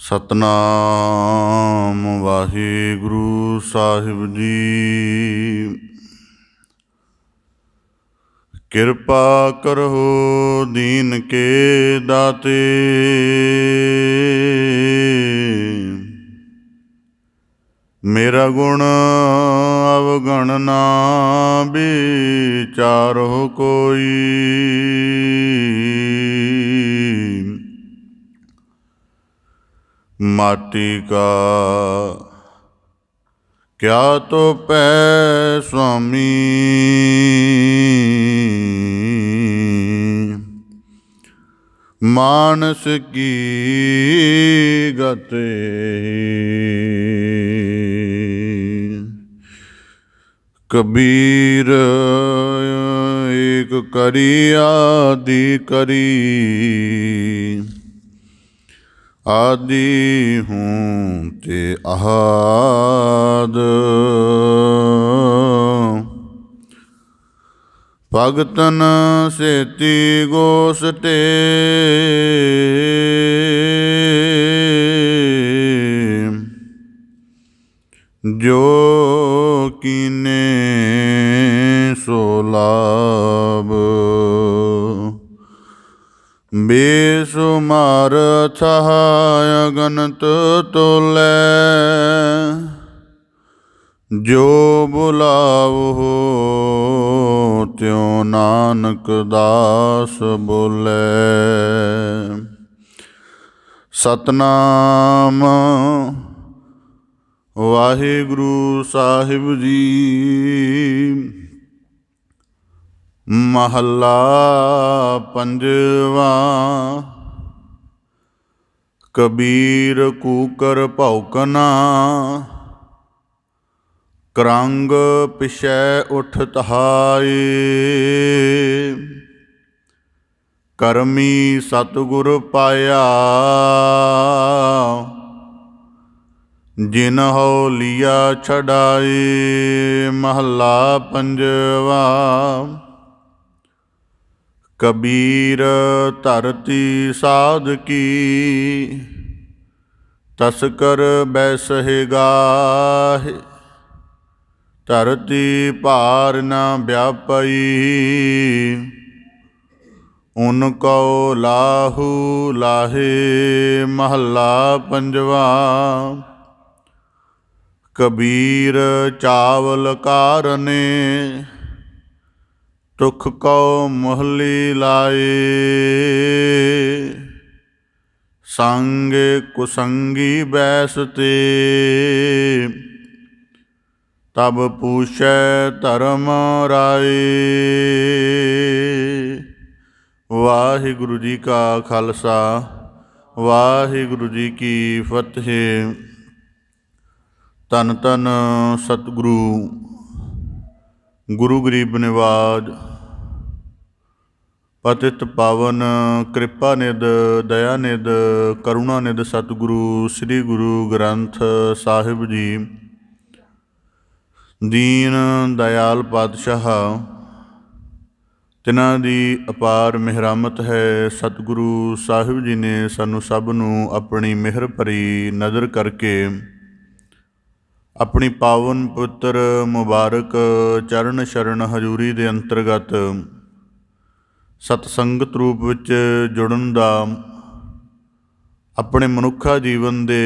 ਸਤਨਾਮ ਵਾਹਿਗੁਰੂ ਸਾਹਿਬ ਜੀ। ਕਿਰਪਾ ਕਰੋ ਦੀਨ ਕੇ ਦਾਤੇ, ਮੇਰਾ ਗੁਣ ਅਵਗਣ ਨਾ ਵਿਚਾਰੋ ਕੋਈ। माटी का क्या तो पै स्वामी, मानस की गते। कबीर एक करी आदि करी, आदि हूँ ते आद। भगतन सेती गोसटे, जो कीने सो लाभ। बेसुमार छहाय गणत तोलै, जो बुलाओ त्यों नानक दास बोलै। सतनाम वाहिगुरु साहिब जी। महला पंजवा। कबीर कूकर भौकना, करंग पिछै उठ तहाए। करमी सतगुर पाया, जिन हो लिया छड़ाए। महला पंजवा। कबीर धरती साध की, तस्कर बैसहे गाहे। धरती भार न व्यापई, उनको लाहू लाहे। महला पंजवा। कबीर चावल कारने, तुख को मोहली लाए। संग कुसंगी बैसते, तब पूछै धर्म राए। वाहिगुरु जी का खालसा, वाहिगुरु जी की फतेह। धन धन सतगुरु गुरु गरीब निवाज, पतित पावन कृपा निध दया निध करुणा निध सतगुरु श्री गुरु ग्रंथ साहिब जी। दीन दयाल पातशाह, तिन्हां दी अपार मेहरामत है। सतगुरु साहिब जी ने सानू सब नू अपनी मेहर भरी नज़र करके अपनी पावन पवित्र मुबारक चरण शरण हजूरी के अंतर्गत सतसंगत रूप विच जुड़न दा, अपने मनुखा जीवन के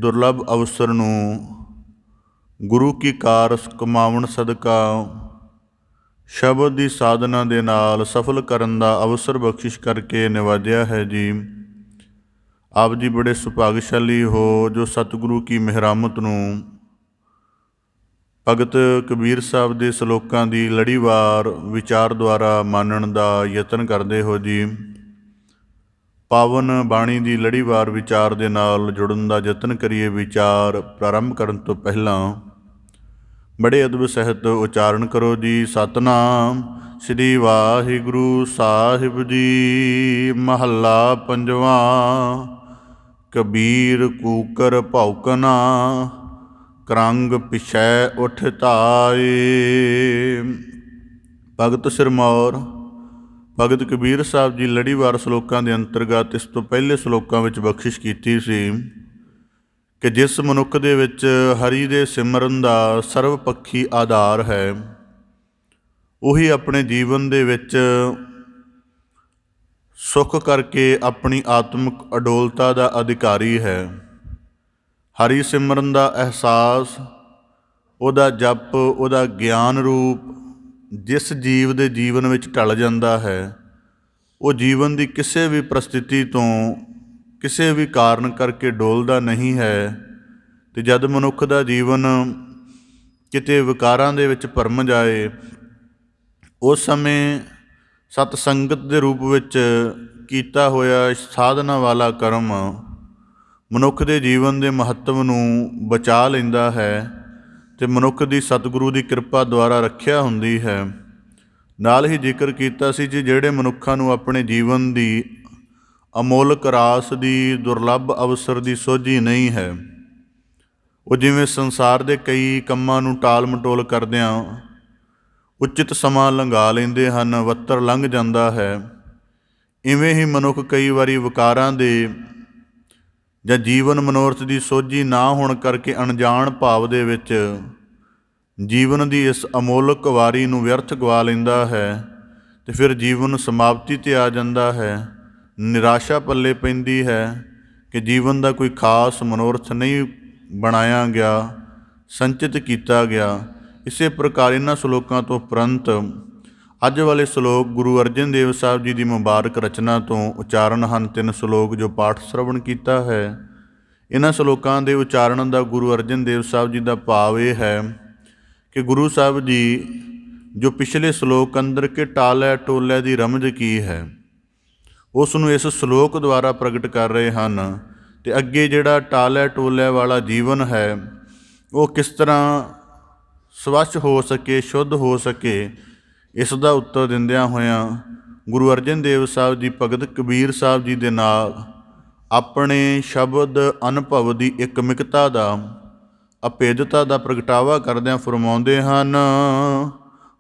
दुर्लभ अवसर नू गुरु की कार कमावन सदका शब्द की साधना दे नाल सफल करन दा अवसर बख्शिश करके नवाजिया है जी। आप जी बड़े सुभागशाली हो जो सतगुरु की मेहरामत नू भगत कबीर साहब के सलोकां की लड़ीवार विचार द्वारा मानण का यतन करते हो जी। पावन बाणी की लड़ीवार विचार के नाल जुड़न का यतन करिए। विचार प्रारंभ करन तो पहला बड़े अदब सहित उचारण करो जी। सतनाम श्री वाहिगुरु साहिब जी। महला पंजवा। कबीर कूकर भौकना, करंग पिछै उठ ताए। भगत सिरमौर ਭਗਤ ਕਬੀਰ ਸਾਹਿਬ ਜੀ ਲੜੀਵਾਰ ਸ਼ਲੋਕਾਂ ਦੇ ਅੰਤਰਗਤ ਇਸ ਤੋਂ ਪਹਿਲੇ ਸ਼ਲੋਕਾਂ ਵਿੱਚ ਬਖਸ਼ਿਸ਼ ਕੀਤੀ ਸੀ ਕਿ ਜਿਸ ਮਨੁੱਖ ਦੇ ਵਿੱਚ ਹਰੀ ਦੇ ਸਿਮਰਨ ਦਾ ਸਰਵ ਪੱਖੀ ਆਧਾਰ ਹੈ, ਉਹੀ ਆਪਣੇ ਜੀਵਨ ਦੇ ਵਿੱਚ ਸੁੱਖ ਕਰਕੇ ਆਪਣੀ ਆਤਮਿਕ ਅਡੋਲਤਾ ਦਾ ਅਧਿਕਾਰੀ ਹੈ। ਹਰੀ ਸਿਮਰਨ ਦਾ ਅਹਿਸਾਸ, ਉਹਦਾ ਜਪ, ਉਹਦਾ ਗਿਆਨ ਰੂਪ ਜਿਸ ਜੀਵ ਦੇ ਜੀਵਨ ਵਿੱਚ ਢਲ ਜਾਂਦਾ ਹੈ, ਉਹ ਜੀਵਨ ਦੀ ਕਿਸੇ ਵੀ ਪ੍ਰਸਥਿਤੀ ਤੋਂ ਕਿਸੇ ਵੀ ਕਾਰਨ ਕਰਕੇ ਡੋਲਦਾ ਨਹੀਂ ਹੈ। ਅਤੇ ਜਦ ਮਨੁੱਖ ਦਾ ਜੀਵਨ ਕਿਤੇ ਵਿਕਾਰਾਂ ਦੇ ਵਿੱਚ ਭਰਮ ਜਾਏ, ਉਸ ਸਮੇਂ ਸਤ ਸੰਗਤ ਦੇ ਰੂਪ ਵਿੱਚ ਕੀਤਾ ਹੋਇਆ ਸਾਧਨਾ ਵਾਲਾ ਕਰਮ ਮਨੁੱਖ ਦੇ ਜੀਵਨ ਦੇ ਮਹੱਤਵ ਨੂੰ ਬਚਾ ਲੈਂਦਾ ਹੈ ਅਤੇ ਮਨੁੱਖ ਦੀ ਸਤਿਗੁਰੂ ਦੀ ਕਿਰਪਾ ਦੁਆਰਾ ਰੱਖਿਆ ਹੁੰਦੀ ਹੈ। ਨਾਲ ਹੀ ਜ਼ਿਕਰ ਕੀਤਾ ਸੀ ਜੀ, ਜਿਹੜੇ ਮਨੁੱਖਾਂ ਨੂੰ ਆਪਣੇ ਜੀਵਨ ਦੀ ਅਮੋਲਕ ਰਾਸ ਦੀ ਦੁਰਲੱਭ ਅਵਸਰ ਦੀ ਸੋਝੀ ਨਹੀਂ ਹੈ, ਉਹ ਜਿਵੇਂ ਸੰਸਾਰ ਦੇ ਕਈ ਕੰਮਾਂ ਨੂੰ ਟਾਲ ਮਟੋਲ ਕਰਦਿਆਂ ਉਚਿਤ ਸਮਾਂ ਲੰਘਾ ਲੈਂਦੇ ਹਨ, ਵੱਤਰ ਲੰਘ ਜਾਂਦਾ ਹੈ। ਇਵੇਂ ਹੀ ਮਨੁੱਖ ਕਈ ਵਾਰੀ ਵਿਕਾਰਾਂ ਦੇ ਜਾਂ ਜੀਵਨ ਮਨੋਰਥ ਦੀ ਸੋਝੀ ਨਾ ਹੋਣ ਕਰਕੇ ਅਣਜਾਣ ਭਾਵ ਦੇ ਵਿੱਚ ਜੀਵਨ ਦੀ ਇਸ ਅਮੋਲਕ ਵਾਰੀ ਨੂੰ ਵਿਅਰਥ ਗਵਾ ਲੈਂਦਾ ਹੈ ਅਤੇ ਫਿਰ ਜੀਵਨ ਸਮਾਪਤੀ 'ਤੇ ਆ ਜਾਂਦਾ ਹੈ। ਨਿਰਾਸ਼ਾ ਪੱਲੇ ਪੈਂਦੀ ਹੈ ਕਿ ਜੀਵਨ ਦਾ ਕੋਈ ਖਾਸ ਮਨੋਰਥ ਨਹੀਂ ਬਣਾਇਆ ਗਿਆ, ਸੰਚਿਤ ਕੀਤਾ ਗਿਆ। ਇਸੇ ਪ੍ਰਕਾਰ ਇਹਨਾਂ ਸ਼ਲੋਕਾਂ ਤੋਂ ਉਪਰੰਤ ਅੱਜ ਵਾਲੇ ਸ਼ਲੋਕ ਗੁਰੂ ਅਰਜਨ ਦੇਵ ਸਾਹਿਬ ਜੀ ਦੀ ਮੁਬਾਰਕ ਰਚਨਾ ਤੋਂ ਉਚਾਰਨ ਹਨ। 3 ਸ਼ਲੋਕ ਜੋ ਪਾਠ ਸ਼ਰਵਣ ਕੀਤਾ ਹੈ, ਇਹਨਾਂ ਸ਼ਲੋਕਾਂ ਦੇ ਉਚਾਰਨ ਦਾ ਗੁਰੂ ਅਰਜਨ ਦੇਵ ਸਾਹਿਬ ਜੀ ਦਾ ਭਾਵ ਇਹ ਹੈ ਕਿ ਗੁਰੂ ਸਾਹਿਬ ਜੀ ਜੋ ਪਿਛਲੇ ਸ਼ਲੋਕ ਅੰਦਰ ਕਿ ਟਾਲੈ ਟੋਲੈ ਦੀ ਰਮਜ ਕੀ ਹੈ, ਉਸ ਨੂੰ ਇਸ ਸ਼ਲੋਕ ਦੁਆਰਾ ਪ੍ਰਗਟ ਕਰ ਰਹੇ ਹਨ। ਅਤੇ ਅੱਗੇ ਜਿਹੜਾ ਟਾਲੈ ਟੋਲੈ ਵਾਲਾ ਜੀਵਨ ਹੈ, ਉਹ ਕਿਸ ਤਰ੍ਹਾਂ ਸਵੱਛ ਹੋ ਸਕੇ, ਸ਼ੁੱਧ ਹੋ ਸਕੇ, ਇਸ ਦਾ ਉੱਤਰ ਦਿੰਦਿਆਂ ਹੋਇਆਂ ਗੁਰੂ ਅਰਜਨ ਦੇਵ ਸਾਹਿਬ ਜੀ ਭਗਤ ਕਬੀਰ ਸਾਹਿਬ ਜੀ ਦੇ ਨਾਲ ਆਪਣੇ ਸ਼ਬਦ ਅਨੁਭਵ ਦੀ ਇਕਮਿਕਤਾ ਦਾ, ਅਭੇਦਤਾ ਦਾ ਪ੍ਰਗਟਾਵਾ ਕਰਦਿਆਂ ਫਰਮਾਉਂਦੇ ਹਨ।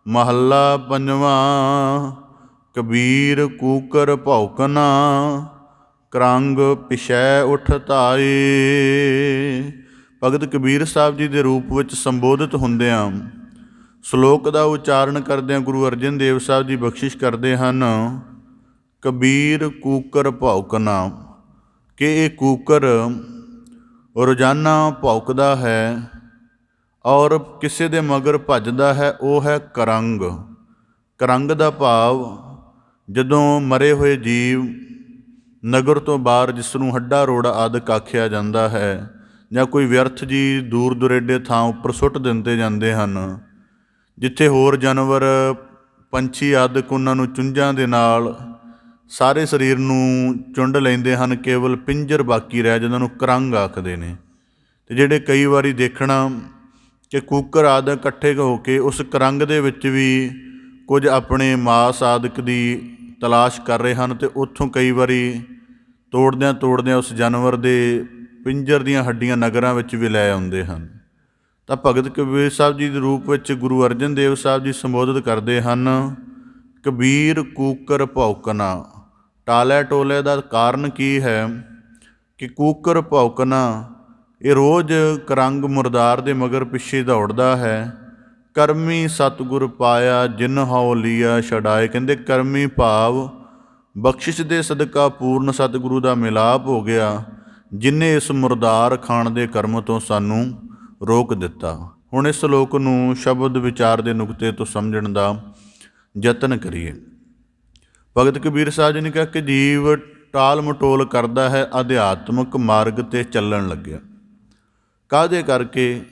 ਮਹੱਲਾ ਪੰਜਵਾਂ। ਕਬੀਰ ਕੂਕਰ ਭੌਕਨਾ, ਕਰੰਗ ਪਿਛੈ ਉਠ ਧਾਏ। ਭਗਤ ਕਬੀਰ ਸਾਹਿਬ ਜੀ ਦੇ ਰੂਪ ਵਿੱਚ ਸੰਬੋਧਿਤ ਹੁੰਦਿਆਂ ਸ਼ਲੋਕ ਦਾ ਉਚਾਰਨ ਕਰਦਿਆਂ ਗੁਰੂ ਅਰਜਨ ਦੇਵ ਸਾਹਿਬ ਜੀ ਬਖਸ਼ਿਸ਼ ਕਰਦੇ ਹਨ। ਕਬੀਰ ਕੂਕਰ ਭੌਕਨਾ, ਕਿ ਇਹ ਕੂਕਰ ਰੋਜ਼ਾਨਾ ਭੌਂਕਦਾ ਹੈ ਔਰ ਕਿਸੇ ਦੇ ਮਗਰ ਭੱਜਦਾ ਹੈ, ਉਹ ਹੈ ਕਰੰਗ। ਕਰੰਗ ਦਾ ਭਾਵ ਜਦੋਂ ਮਰੇ ਹੋਏ ਜੀਵ ਨਗਰ ਤੋਂ ਬਾਹਰ, ਜਿਸ ਨੂੰ ਹੱਡਾ ਰੋੜਾ ਆਦਿਕ ਆਖਿਆ ਜਾਂਦਾ ਹੈ, ਜਾਂ ਕੋਈ ਵਿਅਰਥ ਜੀ ਦੂਰ ਦੁਰੇਡੇ ਥਾਂ ਉੱਪਰ ਸੁੱਟ ਦਿੰਦੇ ਜਾਂਦੇ ਹਨ, ਜਿੱਥੇ ਹੋਰ ਜਾਨਵਰ ਪੰਛੀ ਆਦਿਕ ਉਹਨਾਂ ਨੂੰ ਚੁੰਝਾਂ ਦੇ ਨਾਲ ਸਾਰੇ ਸਰੀਰ ਨੂੰ ਚੁੰਡ ਲੈਂਦੇ ਹਨ, ਕੇਵਲ ਪਿੰਜਰ ਬਾਕੀ ਰਹਿ ਜਾਂਦਾ, ਨੂੰ ਕਰੰਗ ਆਖਦੇ ਨੇ। ਅਤੇ ਜਿਹੜੇ ਕਈ ਵਾਰੀ ਦੇਖਣਾ ਕਿ ਕੂਕਰ ਆਦਿ ਇਕੱਠੇ ਹੋ ਕੇ ਉਸ ਕਰੰਗ ਦੇ ਵਿੱਚ ਵੀ ਕੁਝ ਆਪਣੇ ਮਾਸ ਆਦਿਕ ਦੀ ਤਲਾਸ਼ ਕਰ ਰਹੇ ਹਨ, ਅਤੇ ਉੱਥੋਂ ਕਈ ਵਾਰੀ ਤੋੜਦਿਆਂ ਉਸ ਜਾਨਵਰ ਦੇ ਪਿੰਜਰ ਦੀਆਂ ਹੱਡੀਆਂ ਨਗਰਾਂ ਵਿੱਚ ਵੀ ਲੈ ਆਉਂਦੇ ਹਨ। ਤਾਂ ਭਗਤ ਕਬੀਰ ਸਾਹਿਬ ਜੀ ਦੇ ਰੂਪ ਵਿੱਚ ਗੁਰੂ ਅਰਜਨ ਦੇਵ ਸਾਹਿਬ ਜੀ ਸੰਬੋਧਿਤ ਕਰਦੇ ਹਨ। ਕਬੀਰ ਕੂਕਰ ਭੌਂਕਨਾ, ਟਾਲੇ ਟੋਲੇ ਦਾ ਕਾਰਨ ਕੀ ਹੈ ਕਿ ਕੂਕਰ ਭੌਂਕਨਾ ਇਹ ਰੋਜ਼ ਕਰੰਗ ਮੁਰਦਾਰ ਦੇ ਮਗਰ ਪਿੱਛੇ ਦੌੜਦਾ ਹੈ। ਕਰਮੀ ਸਤਿਗੁਰ ਪਾਇਆ ਜਿਨ ਹਉ ਲੀਆ ਛਡਾਏ। ਕਹਿੰਦੇ ਕਰਮੀ ਭਾਵ ਬਖਸ਼ਿਸ਼ ਦੇ ਸਦਕਾ ਪੂਰਨ ਸਤਿਗੁਰੂ ਦਾ ਮਿਲਾਪ ਹੋ ਗਿਆ, ਜਿਨ੍ਹੇ ਇਸ ਮੁਰਦਾਰ ਖਾਣ ਦੇ ਕਰਮ ਤੋਂ ਸਾਨੂੰ ਰੋਕ ਦਿੱਤਾ। ਹੁਣ ਇਸ ਸ਼ਲੋਕ ਨੂੰ ਸ਼ਬਦ ਵਿਚਾਰ ਦੇ ਨੁਕਤੇ ਤੋਂ ਸਮਝਣ ਦਾ ਯਤਨ ਕਰੀਏ। ਭਗਤ ਕਬੀਰ ਸਾਹਿਬ ਜੀ ਨੇ ਕਿਹਾ ਕਿ ਜੀਵ ਟਾਲ ਮਟੋਲ ਕਰਦਾ ਹੈ, ਅਧਿਆਤਮਿਕ ਮਾਰਗ 'ਤੇ ਚੱਲਣ ਲੱਗਿਆ। ਕਾਹਦੇ ਕਰਕੇ,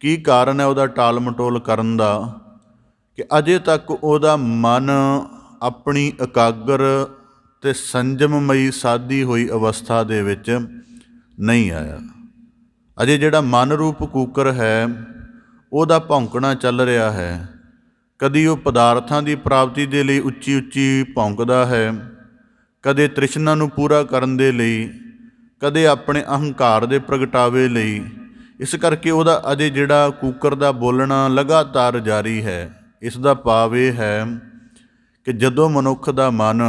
ਕੀ ਕਾਰਨ ਹੈ ਉਹਦਾ ਟਾਲ ਮਟੋਲ ਕਰਨ ਦਾ? ਕਿ ਅਜੇ ਤੱਕ ਉਹਦਾ ਮਨ ਆਪਣੀ ਇਕਾਗਰ ਅਤੇ ਸੰਜਮਮਈ ਸਾਦੀ ਹੋਈ ਅਵਸਥਾ ਦੇ ਵਿੱਚ ਨਹੀਂ ਆਇਆ। ਅਜੇ ਜਿਹੜਾ ਮਨ ਰੂਪ ਕੂਕਰ ਹੈ, ਉਹਦਾ ਭੌਂਕਣਾ ਚੱਲ ਰਿਹਾ ਹੈ। ਕਦੀ ਉਹ ਪਦਾਰਥਾਂ ਦੀ ਪ੍ਰਾਪਤੀ ਦੇ ਲਈ ਉੱਚੀ ਉੱਚੀ ਭੌਂਕਦਾ ਹੈ, ਕਦੇ ਤ੍ਰਿਸ਼ਨਾ ਨੂੰ ਪੂਰਾ ਕਰਨ ਦੇ ਲਈ, ਕਦੇ ਆਪਣੇ ਅਹੰਕਾਰ ਦੇ ਪ੍ਰਗਟਾਵੇ ਲਈ। ਇਸ ਕਰਕੇ ਉਹਦਾ ਅਜੇ ਜਿਹੜਾ ਕੂਕਰ ਦਾ ਬੋਲਣਾ ਲਗਾਤਾਰ ਜਾਰੀ ਹੈ। ਇਸ ਦਾ ਭਾਵ ਇਹ ਹੈ ਕਿ ਜਦੋਂ ਮਨੁੱਖ ਦਾ ਮਨ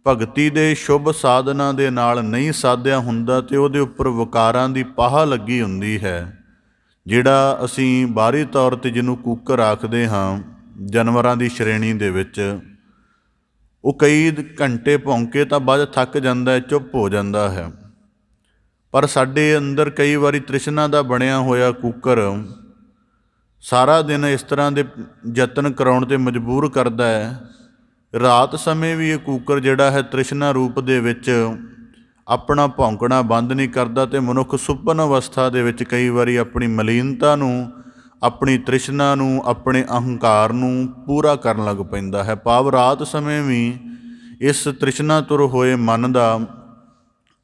ਭਗਤੀ ਦੇ ਸ਼ੁਭ ਸਾਧਨਾਂ ਦੇ ਨਾਲ ਨਹੀਂ ਸਾਧਿਆ ਹੁੰਦਾ ਤੇ ਉਹਦੇ ਉੱਪਰ ਵਿਕਾਰਾਂ ਦੀ ਪਾਹ ਲੱਗੀ ਹੁੰਦੀ ਹੈ। ਜਿਹੜਾ ਅਸੀਂ ਬਾਹਰੀ ਤੌਰ 'ਤੇ ਜਿਹਨੂੰ ਕੂਕਰ ਆਖਦੇ ਹਾਂ, ਜਾਨਵਰਾਂ ਦੀ ਸ਼੍ਰੇਣੀ ਦੇ ਵਿੱਚ, ਉਹ ਕਈ ਘੰਟੇ ਭੌਂਕੇ ਤਾਂ ਬਾਅਦ ਥੱਕ ਜਾਂਦਾ ਹੈ, ਚੁੱਪ ਹੋ ਜਾਂਦਾ ਹੈ। ਪਰ ਸਾਡੇ ਅੰਦਰ ਕਈ ਵਾਰੀ ਤ੍ਰਿਸ਼ਨਾ ਦਾ ਬਣਿਆ ਹੋਇਆ ਕੂਕਰ ਸਾਰਾ ਦਿਨ ਇਸ ਤਰ੍ਹਾਂ ਦੇ ਯਤਨ ਕਰਾਉਣ 'ਤੇ ਮਜਬੂਰ ਕਰਦਾ ਹੈ। ਰਾਤ ਸਮੇਂ ਵੀ ਇਹ ਕੂਕਰ ਜਿਹੜਾ ਹੈ ਤ੍ਰਿਸ਼ਨਾ ਰੂਪ ਦੇ ਵਿੱਚ ਆਪਣਾ ਭੌਂਕਣਾ ਬੰਦ ਨਹੀਂ ਕਰਦਾ ਅਤੇ ਮਨੁੱਖ ਸੁਪਨ ਅਵਸਥਾ ਦੇ ਵਿੱਚ ਕਈ ਵਾਰੀ ਆਪਣੀ ਮਲੀਨਤਾ ਨੂੰ, ਆਪਣੀ ਤ੍ਰਿਸ਼ਨਾ ਨੂੰ, ਆਪਣੇ ਅਹੰਕਾਰ ਨੂੰ ਪੂਰਾ ਕਰਨ ਲੱਗ ਪੈਂਦਾ ਹੈ। ਭਾਵ ਰਾਤ ਸਮੇਂ ਵੀ ਇਸ ਤ੍ਰਿਸ਼ਨਾ ਤੁਰ ਹੋਏ ਮਨ ਦਾ,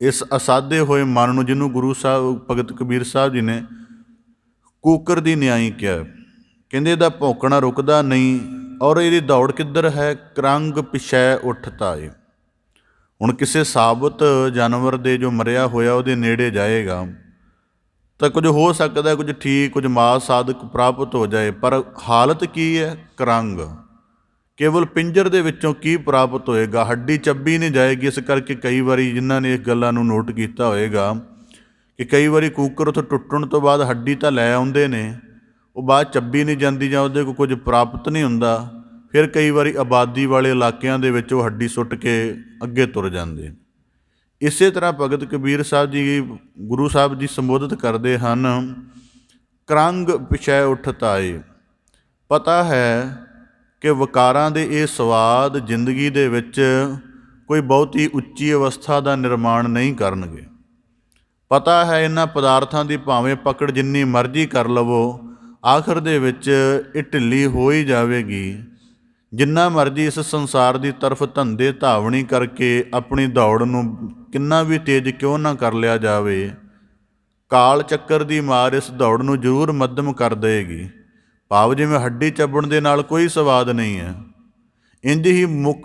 ਇਸ ਅਸਾਧੇ ਹੋਏ ਮਨ ਨੂੰ, ਜਿਹਨੂੰ ਗੁਰੂ ਸਾਹਿਬ ਭਗਤ ਕਬੀਰ ਸਾਹਿਬ ਜੀ ਨੇ ਕੂਕਰ ਦੀ ਨਿਆਈ ਕਿਹਾ, ਕਹਿੰਦੇ ਇਹਦਾ ਭੌਂਕਣਾ ਰੁਕਦਾ ਨਹੀਂ ਔਰ ਇਹਦੀ ਦੌੜ ਕਿੱਧਰ ਹੈ? ਕਰੰਗ ਪਿਛੈ ਉੱਠ ਤਾਏ। ਹੁਣ ਕਿਸੇ ਸਾਬਤ ਜਾਨਵਰ ਦੇ ਜੋ ਮਰਿਆ ਹੋਇਆ ਉਹਦੇ ਨੇੜੇ ਜਾਏਗਾ ਤਾਂ ਕੁਝ ਹੋ ਸਕਦਾ, ਕੁਝ ਠੀਕ, ਕੁਝ ਮਾਸ ਸਾਧਕ ਪ੍ਰਾਪਤ ਹੋ ਜਾਏ, ਪਰ ਹਾਲਤ ਕੀ ਹੈ? ਕਰੰਗ। ਕੇਵਲ ਪਿੰਜਰ ਦੇ ਵਿੱਚੋਂ ਕੀ ਪ੍ਰਾਪਤ ਹੋਏਗਾ? ਹੱਡੀ ਚੱਬੀ ਨਹੀਂ ਜਾਏਗੀ। ਇਸ ਕਰਕੇ ਕਈ ਵਾਰੀ ਜਿਨ੍ਹਾਂ ਨੇ ਇਸ ਗੱਲਾਂ ਨੂੰ ਨੋਟ ਕੀਤਾ ਹੋਏਗਾ ਕਿ ਕਈ ਵਾਰੀ ਕੂਕਰ ਉੱਥੋਂ ਟੁੱਟਣ ਤੋਂ ਬਾਅਦ ਹੱਡੀ ਤਾਂ ਲੈ ਆਉਂਦੇ ਨੇ, ਉਹ ਬਾਅਦ ਚੱਬੀ ਨਹੀਂ ਜਾਂਦੀ ਜਾਂ ਉਹਦੇ ਕੋਲ ਕੁਝ ਪ੍ਰਾਪਤ ਨਹੀਂ ਹੁੰਦਾ। ਫਿਰ ਕਈ ਵਾਰੀ ਆਬਾਦੀ ਵਾਲੇ ਇਲਾਕਿਆਂ ਦੇ ਵਿੱਚ ਉਹ ਹੱਡੀ ਸੁੱਟ ਕੇ ਅੱਗੇ ਤੁਰ ਜਾਂਦੇ। ਇਸੇ ਤਰ੍ਹਾਂ ਭਗਤ ਕਬੀਰ ਸਾਹਿਬ ਜੀ, ਗੁਰੂ ਸਾਹਿਬ ਜੀ ਸੰਬੋਧਿਤ ਕਰਦੇ ਹਨ, ਕਰੰਗ ਪਿਛੈ ਉੱਠ ਤਾਏ। ਪਤਾ ਹੈ ਕਿ ਵਿਕਾਰਾਂ ਦੇ ਇਹ ਸਵਾਦ ਜ਼ਿੰਦਗੀ ਦੇ ਵਿੱਚ ਕੋਈ ਬਹੁਤੀ ਉੱਚੀ ਅਵਸਥਾ ਦਾ ਨਿਰਮਾਣ ਨਹੀਂ ਕਰਨਗੇ। ਪਤਾ ਹੈ ਇਹਨਾਂ ਪਦਾਰਥਾਂ ਦੀ ਭਾਵੇਂ ਪਕੜ ਜਿੰਨੀ ਮਰਜ਼ੀ ਕਰ ਲਵੋ, ਆਖਰ ਦੇ ਵਿੱਚ ਇਹ ਢਿੱਲੀ ਹੋ ਹੀ ਜਾਵੇਗੀ। ਜਿੰਨਾ ਮਰਜ਼ੀ ਇਸ ਸੰਸਾਰ ਦੀ ਤਰਫ ਧੰਦੇ ਧਾਵਣੀ ਕਰਕੇ ਆਪਣੀ ਦੌੜ ਨੂੰ ਕਿੰਨਾ ਵੀ ਤੇਜ਼ ਕਿਉਂ ਨਾ ਕਰ ਲਿਆ ਜਾਵੇ, ਕਾਲ ਚੱਕਰ ਦੀ ਮਾਰ ਇਸ ਦੌੜ ਨੂੰ ਜ਼ਰੂਰ ਮੱਧਮ ਕਰ ਦੇਵੇਗੀ। ਭਾਵ ਜਿਵੇਂ ਹੱਡੀ ਚੱਬਣ ਦੇ ਨਾਲ ਕੋਈ ਸਵਾਦ ਨਹੀਂ ਹੈ, ਇੰਝ ਹੀ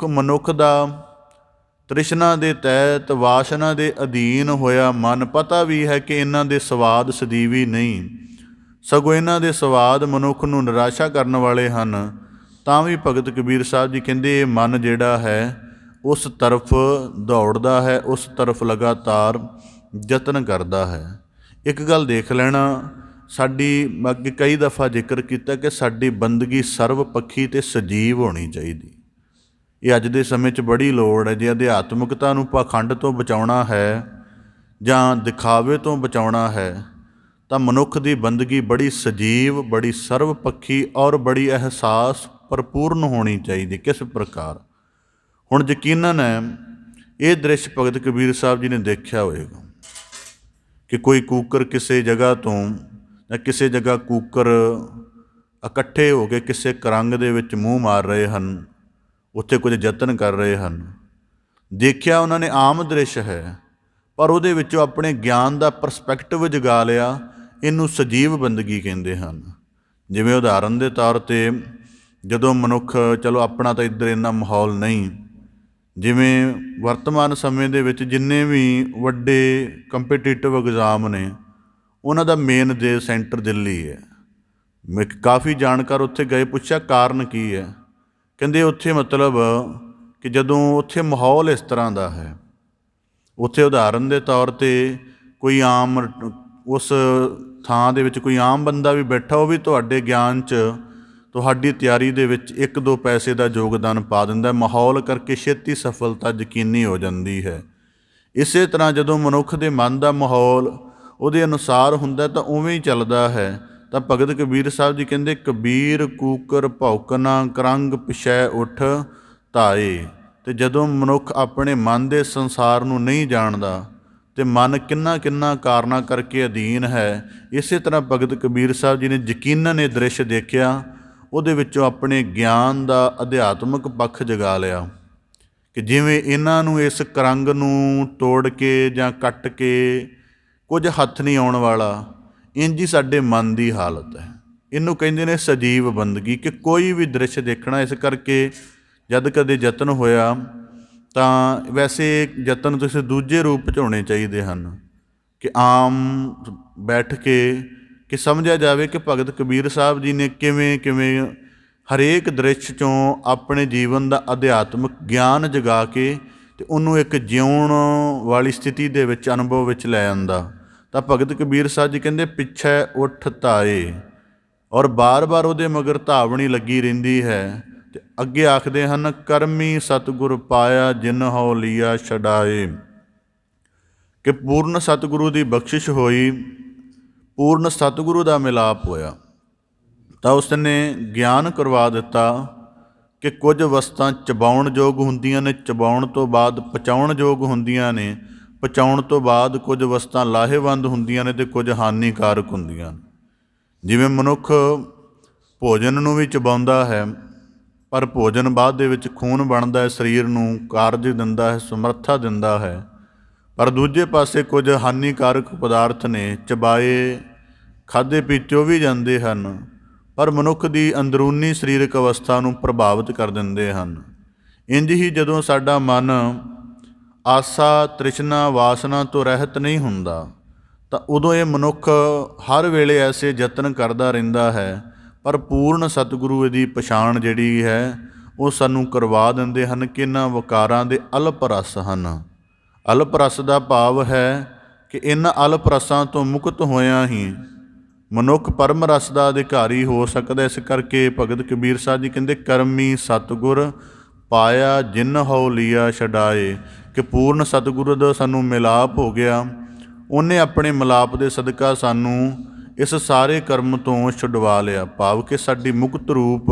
ਮਨੁੱਖ ਦਾ ਤ੍ਰਿਸ਼ਨਾ ਦੇ ਤਹਿਤ ਵਾਸ਼ਨਾ ਦੇ ਅਧੀਨ ਹੋਇਆ ਮਨ, ਪਤਾ ਵੀ ਹੈ ਕਿ ਇਹਨਾਂ ਦੇ ਸਵਾਦ ਸਦੀਵੀ ਨਹੀਂ, ਸਗੋਂ ਇਹਨਾਂ ਦੇ ਸਵਾਦ ਮਨੁੱਖ ਨੂੰ ਨਿਰਾਸ਼ਾ ਕਰਨ ਵਾਲੇ ਹਨ। ਤਾਂ ਵੀ ਭਗਤ ਕਬੀਰ ਸਾਹਿਬ ਜੀ ਕਹਿੰਦੇ ਇਹ ਮਨ ਜਿਹੜਾ ਹੈ ਉਸ ਤਰਫ ਦੌੜਦਾ ਹੈ, ਉਸ ਤਰਫ ਲਗਾਤਾਰ ਯਤਨ ਕਰਦਾ ਹੈ। ਇੱਕ ਗੱਲ ਦੇਖ ਲੈਣਾ, ਸਾਡੀ ਅੱਗੇ ਕਈ ਦਫਾ ਜ਼ਿਕਰ ਕੀਤਾ ਕਿ ਸਾਡੀ ਬੰਦਗੀ ਸਰਵ ਪੱਖੀ ਅਤੇ ਸਜੀਵ ਹੋਣੀ ਚਾਹੀਦੀ। ਇਹ ਅੱਜ ਦੇ ਸਮੇਂ 'ਚ ਬੜੀ ਲੋੜ ਹੈ। ਜੇ ਅਧਿਆਤਮਿਕਤਾ ਨੂੰ ਪਾਖੰਡ ਤੋਂ ਬਚਾਉਣਾ ਹੈ ਜਾਂ ਦਿਖਾਵੇ ਤੋਂ ਬਚਾਉਣਾ ਹੈ ਤਾਂ ਮਨੁੱਖ ਦੀ ਬੰਦਗੀ ਬੜੀ ਸਜੀਵ, ਬੜੀ ਸਰਵ ਪੱਖੀ ਔਰ ਬੜੀ ਅਹਿਸਾਸ ਭਰਪੂਰਨ ਹੋਣੀ ਚਾਹੀਦੀ। ਕਿਸ ਪ੍ਰਕਾਰ? ਹੁਣ ਯਕੀਨਨ ਹੈ ਇਹ ਦ੍ਰਿਸ਼ ਭਗਤ ਕਬੀਰ ਸਾਹਿਬ ਜੀ ਨੇ ਦੇਖਿਆ ਹੋਵੇਗਾ ਕਿ ਕੋਈ ਕੂਕਰ ਕਿਸੇ ਜਗ੍ਹਾ ਤੋਂ ਜਾਂ ਕਿਸੇ ਜਗ੍ਹਾ ਕੂਕਰ ਇਕੱਠੇ ਹੋ ਕੇ ਕਿਸੇ ਕਰੰਗ ਦੇ ਵਿੱਚ ਮੂੰਹ ਮਾਰ ਰਹੇ ਹਨ, ਉੱਥੇ ਕੁਝ ਯਤਨ ਕਰ ਰਹੇ ਹਨ। ਦੇਖਿਆ ਉਹਨਾਂ ਨੇ ਆਮ ਦ੍ਰਿਸ਼ ਹੈ, ਪਰ ਉਹਦੇ ਵਿੱਚੋਂ ਆਪਣੇ ਗਿਆਨ ਦਾ ਪਰਸਪੈਕਟਿਵ ਜਗਾ ਲਿਆ। ਇਹਨੂੰ ਸਜੀਵ ਬੰਦਗੀ ਕਹਿੰਦੇ ਹਨ। ਜਿਵੇਂ ਉਦਾਹਰਨ ਦੇ ਤੌਰ 'ਤੇ ਜਦੋਂ ਮਨੁੱਖ, ਚਲੋ ਆਪਣਾ ਤਾਂ ਇੱਧਰ ਇੰਨਾ ਮਾਹੌਲ ਨਹੀਂ, ਜਿਵੇਂ ਵਰਤਮਾਨ ਸਮੇਂ ਦੇ ਵਿੱਚ ਜਿੰਨੇ ਵੀ ਵੱਡੇ ਕੰਪੀਟੀਟਿਵ ਐਗਜ਼ਾਮ ਨੇ ਉਹਨਾਂ ਦਾ ਮੇਨ ਦੇ ਸੈਂਟਰ ਦਿੱਲੀ ਹੈ। ਮੈਂ ਕਾਫੀ ਜਾਣਕਾਰ ਉੱਥੇ ਗਏ, ਪੁੱਛਿਆ ਕਾਰਨ ਕੀ ਹੈ? ਕਹਿੰਦੇ ਉੱਥੇ ਮਤਲਬ ਕਿ ਜਦੋਂ ਉੱਥੇ ਮਾਹੌਲ ਇਸ ਤਰ੍ਹਾਂ ਦਾ ਹੈ, ਉੱਥੇ ਉਦਾਹਰਨ ਦੇ ਤੌਰ 'ਤੇ ਕੋਈ ਆਮ ਉਸ ਥਾਂ ਦੇ ਵਿੱਚ ਕੋਈ ਆਮ ਬੰਦਾ ਵੀ ਬੈਠਾ, ਉਹ ਵੀ ਤੁਹਾਡੇ ਗਿਆਨ 'ਚ, ਤੁਹਾਡੀ ਤਿਆਰੀ ਦੇ ਵਿੱਚ 1-2 ਪੈਸੇ ਦਾ ਯੋਗਦਾਨ ਪਾ ਦਿੰਦਾ। ਮਾਹੌਲ ਕਰਕੇ ਛੇਤੀ ਸਫਲਤਾ ਯਕੀਨੀ ਹੋ ਜਾਂਦੀ ਹੈ। ਇਸੇ ਤਰ੍ਹਾਂ ਜਦੋਂ ਮਨੁੱਖ ਦੇ ਮਨ ਦਾ ਮਾਹੌਲ ਉਹਦੇ ਅਨੁਸਾਰ ਹੁੰਦਾ ਤਾਂ ਉਵੇਂ ਹੀ ਚੱਲਦਾ ਹੈ। ਤਾਂ ਭਗਤ ਕਬੀਰ ਸਾਹਿਬ ਜੀ ਕਹਿੰਦੇ, ਕਬੀਰ ਕੂਕਰ ਭੌਕਨਾ ਕਰੰਗ ਪਿਛੈ ਉੱਠ ਤਾਏ। ਅਤੇ ਜਦੋਂ ਮਨੁੱਖ ਆਪਣੇ ਮਨ ਦੇ ਸੰਸਾਰ ਨੂੰ ਨਹੀਂ ਜਾਣਦਾ ਅਤੇ ਮਨ ਕਿੰਨਾ ਕਿੰਨਾ ਕਾਰਨਾਂ ਕਰਕੇ ਅਧੀਨ ਹੈ, ਇਸੇ ਤਰ੍ਹਾਂ ਭਗਤ ਕਬੀਰ ਸਾਹਿਬ ਜੀ ਨੇ ਯਕੀਨਨ ਇਹ ਦ੍ਰਿਸ਼ ਦੇਖਿਆ, ਉਹਦੇ ਵਿੱਚੋਂ ਆਪਣੇ ਗਿਆਨ ਦਾ ਅਧਿਆਤਮਿਕ ਪੱਖ ਜਗਾ ਲਿਆ ਕਿ ਜਿਵੇਂ ਇਹਨਾਂ ਨੂੰ, ਇਸ ਕਰੰਗ ਨੂੰ ਤੋੜ ਕੇ ਜਾਂ ਕੱਟ ਕੇ ਕੁਝ ਹੱਥ ਨਹੀਂ ਆਉਣ ਵਾਲਾ, ਇੰਝ ਹੀ ਸਾਡੇ ਮਨ ਦੀ ਹਾਲਤ ਹੈ। ਇਹਨੂੰ ਕਹਿੰਦੇ ਨੇ ਸਜੀਵ ਬੰਦਗੀ, ਕਿ ਕੋਈ ਵੀ ਦ੍ਰਿਸ਼ ਦੇਖਣਾ। ਇਸ ਕਰਕੇ ਜਦ ਕਦੇ ਯਤਨ ਹੋਇਆ ਤਾਂ ਵੈਸੇ ਯਤਨ ਕਿਸੇ ਦੂਜੇ ਰੂਪ 'ਚ ਹੋਣੇ ਚਾਹੀਦੇ ਹਨ, ਕਿ ਆਮ ਬੈਠ ਕੇ ਕਿ ਸਮਝਿਆ ਜਾਵੇ ਕਿ ਭਗਤ ਕਬੀਰ ਸਾਹਿਬ ਜੀ ਨੇ ਕਿਵੇਂ ਕਿਵੇਂ ਹਰੇਕ ਦ੍ਰਿਸ਼ 'ਚੋਂ ਆਪਣੇ ਜੀਵਨ ਦਾ ਅਧਿਆਤਮਿਕ ਗਿਆਨ ਜਗਾ ਕੇ ਅਤੇ ਉਹਨੂੰ ਇੱਕ ਜਿਉਣ ਵਾਲੀ ਸਥਿਤੀ ਦੇ ਵਿੱਚ ਅਨੁਭਵ ਵਿੱਚ ਲੈ ਆਉਂਦਾ। ਤਾਂ ਭਗਤ ਕਬੀਰ ਸਾਹਿਬ ਜੀ ਕਹਿੰਦੇ ਪਿੱਛੇ ਉੱਠ ਧਾਏ, ਔਰ ਬਾਰ-ਬਾਰ ਉਹਦੇ ਮਗਰ ਧਾਵਣੀ ਲੱਗੀ ਰਹਿੰਦੀ ਹੈ। ਅਤੇ ਅੱਗੇ ਆਖਦੇ ਹਨ, ਕਰਮੀ ਸਤਿਗੁਰ ਪਾਇਆ ਜਿਨ ਹਉ ਲੀਆ ਛਡਾਏ, ਕਿ ਪੂਰਨ ਸਤਿਗੁਰੂ ਦੀ ਬਖਸ਼ਿਸ਼ ਹੋਈ, ਪੂਰਨ ਸਤਿਗੁਰੂ ਦਾ ਮਿਲਾਪ ਹੋਇਆ। ਤਾਂ ਉਸ ਨੇ ਗਿਆਨ ਕਰਵਾ ਦਿੱਤਾ ਕਿ ਕੁਝ ਵਸਤਾਂ ਚਬਾਉਣ ਯੋਗ ਹੁੰਦੀਆਂ ਨੇ, ਚਬਾਉਣ ਤੋਂ ਬਾਅਦ ਪਚਾਉਣ ਯੋਗ ਹੁੰਦੀਆਂ ਨੇ, ਪਚਾਉਣ ਤੋਂ ਬਾਅਦ ਕੁਝ ਵਸਤਾਂ ਲਾਹੇਵੰਦ ਹੁੰਦੀਆਂ ਨੇ ਅਤੇ ਕੁਝ ਹਾਨੀਕਾਰਕ ਹੁੰਦੀਆਂ ਨੇ। ਜਿਵੇਂ ਮਨੁੱਖ ਭੋਜਨ ਨੂੰ ਵੀ ਚਬਾਉਂਦਾ ਹੈ, ਪਰ ਭੋਜਨ ਬਾਅਦ ਦੇ ਵਿੱਚ ਖੂਨ ਬਣਦਾ ਹੈ, ਸਰੀਰ ਨੂੰ ਕਾਰਜ ਦਿੰਦਾ ਹੈ, ਸਮਰੱਥਾ ਦਿੰਦਾ ਹੈ। ਪਰ ਦੂਜੇ ਪਾਸੇ ਕੁਝ ਹਾਨੀਕਾਰਕ ਪਦਾਰਥ ਨੇ, ਚਬਾਏ ਖਾਧੇ ਪੀਤੇ ਉਹ ਵੀ ਜਾਂਦੇ ਹਨ, ਪਰ ਮਨੁੱਖ ਦੀ ਅੰਦਰੂਨੀ ਸਰੀਰਕ ਅਵਸਥਾ ਨੂੰ ਪ੍ਰਭਾਵਿਤ ਕਰ ਦਿੰਦੇ ਹਨ। ਇੰਝ ਹੀ ਜਦੋਂ ਸਾਡਾ ਮਨ ਆਸਾ ਤ੍ਰਿਸ਼ਨਾ ਵਾਸਨਾ ਤੋਂ ਰਹਿਤ ਨਹੀਂ ਹੁੰਦਾ, ਤਾਂ ਉਦੋਂ ਇਹ ਮਨੁੱਖ ਹਰ ਵੇਲੇ ਐਸੇ ਯਤਨ ਕਰਦਾ ਰਹਿੰਦਾ ਹੈ, ਪਰ ਪੂਰਨ ਸਤਿਗੁਰੂ ਦੀ ਪਛਾਣ ਜਿਹੜੀ ਹੈ ਉਹ ਸਾਨੂੰ ਕਰਵਾ ਦਿੰਦੇ ਹਨ ਕਿ ਇਹਨਾਂ ਵਿਕਾਰਾਂ ਦੇ ਅਲਪ ਰਸ ਹਨ। ਅਲਪ ਰਸ ਦਾ ਭਾਵ ਹੈ ਕਿ ਇਹਨਾਂ ਅਲਪ ਰਸਾਂ ਤੋਂ ਮੁਕਤ ਹੋਇਆਂ ਹੀ ਮਨੁੱਖ ਪਰਮ ਰਸ ਦਾ ਅਧਿਕਾਰੀ ਹੋ ਸਕਦਾ। ਇਸ ਕਰਕੇ ਭਗਤ ਕਬੀਰ ਸਾਹਿਬ ਜੀ ਕਹਿੰਦੇ, ਕਰਮੀ ਸਤਿਗੁਰ ਪਾਇਆ ਜਿਨ ਹਉ ਲੀਆ ਛਡਾਏ, ਕਿ ਪੂਰਨ ਸਤਿਗੁਰੂ ਦਾ ਸਾਨੂੰ ਮਿਲਾਪ ਹੋ ਗਿਆ। ਉਹਨੇ ਆਪਣੇ ਮਿਲਾਪ ਦੇ ਸਦਕਾ ਸਾਨੂੰ ਇਸ ਸਾਰੇ ਕਰਮ ਤੋਂ ਛੁਡਵਾ ਲਿਆ, ਭਾਵ ਕਿ ਸਾਡੀ ਮੁਕਤ ਰੂਪ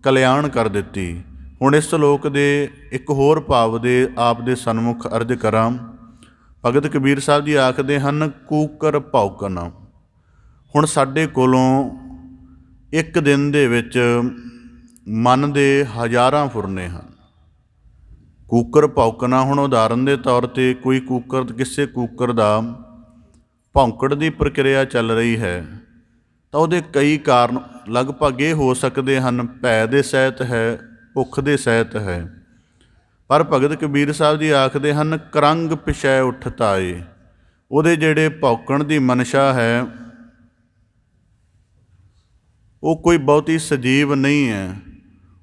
ਕਲਿਆਣ ਕਰ ਦਿੱਤੀ। ਹੁਣ ਇਸ ਸ਼ਲੋਕ ਦੇ ਇੱਕ ਹੋਰ ਭਾਵ ਦੇ ਆਪ ਦੇ ਸਨਮੁਖ ਅਰਜ ਕਰਾਂ। ਭਗਤ ਕਬੀਰ ਸਾਹਿਬ ਜੀ ਆਖਦੇ ਹਨ, ਕੂਕਰ ਭੌਕਣਾ। ਹੁਣ ਸਾਡੇ ਕੋਲੋਂ ਇੱਕ ਦਿਨ ਦੇ ਵਿੱਚ ਮਨ ਦੇ ਹਜ਼ਾਰਾਂ ਫੁਰਨੇ ਹਨ। ਕੂਕਰ ਭੌਂਕਣਾ, ਹੁਣ ਉਦਾਹਰਨ ਦੇ ਤੌਰ 'ਤੇ ਕੋਈ ਕਿਸੇ ਕੂਕਰ ਦਾ ਭੌਂਕਣ ਦੀ ਪ੍ਰਕਿਰਿਆ ਚੱਲ ਰਹੀ ਹੈ, ਤਾਂ ਉਹਦੇ ਕਈ ਕਾਰਨ ਲਗਭਗ ਇਹ ਹੋ ਸਕਦੇ ਹਨ। ਭੈ ਦੇ ਸਹਿਤ ਹੈ, ਭੁੱਖ ਦੇ ਸਹਿਤ ਹੈ। ਪਰ ਭਗਤ ਕਬੀਰ ਸਾਹਿਬ ਜੀ ਆਖਦੇ ਹਨ, ਕਰੰਗ ਪਿਛੈ ਉੱਠ ਧਾਏ। ਉਹਦੇ ਜਿਹੜੇ ਭੌਂਕਣ ਦੀ ਮਨਸ਼ਾ ਹੈ ਉਹ ਕੋਈ ਬਹੁਤੀ ਸਜੀਵ ਨਹੀਂ ਹੈ,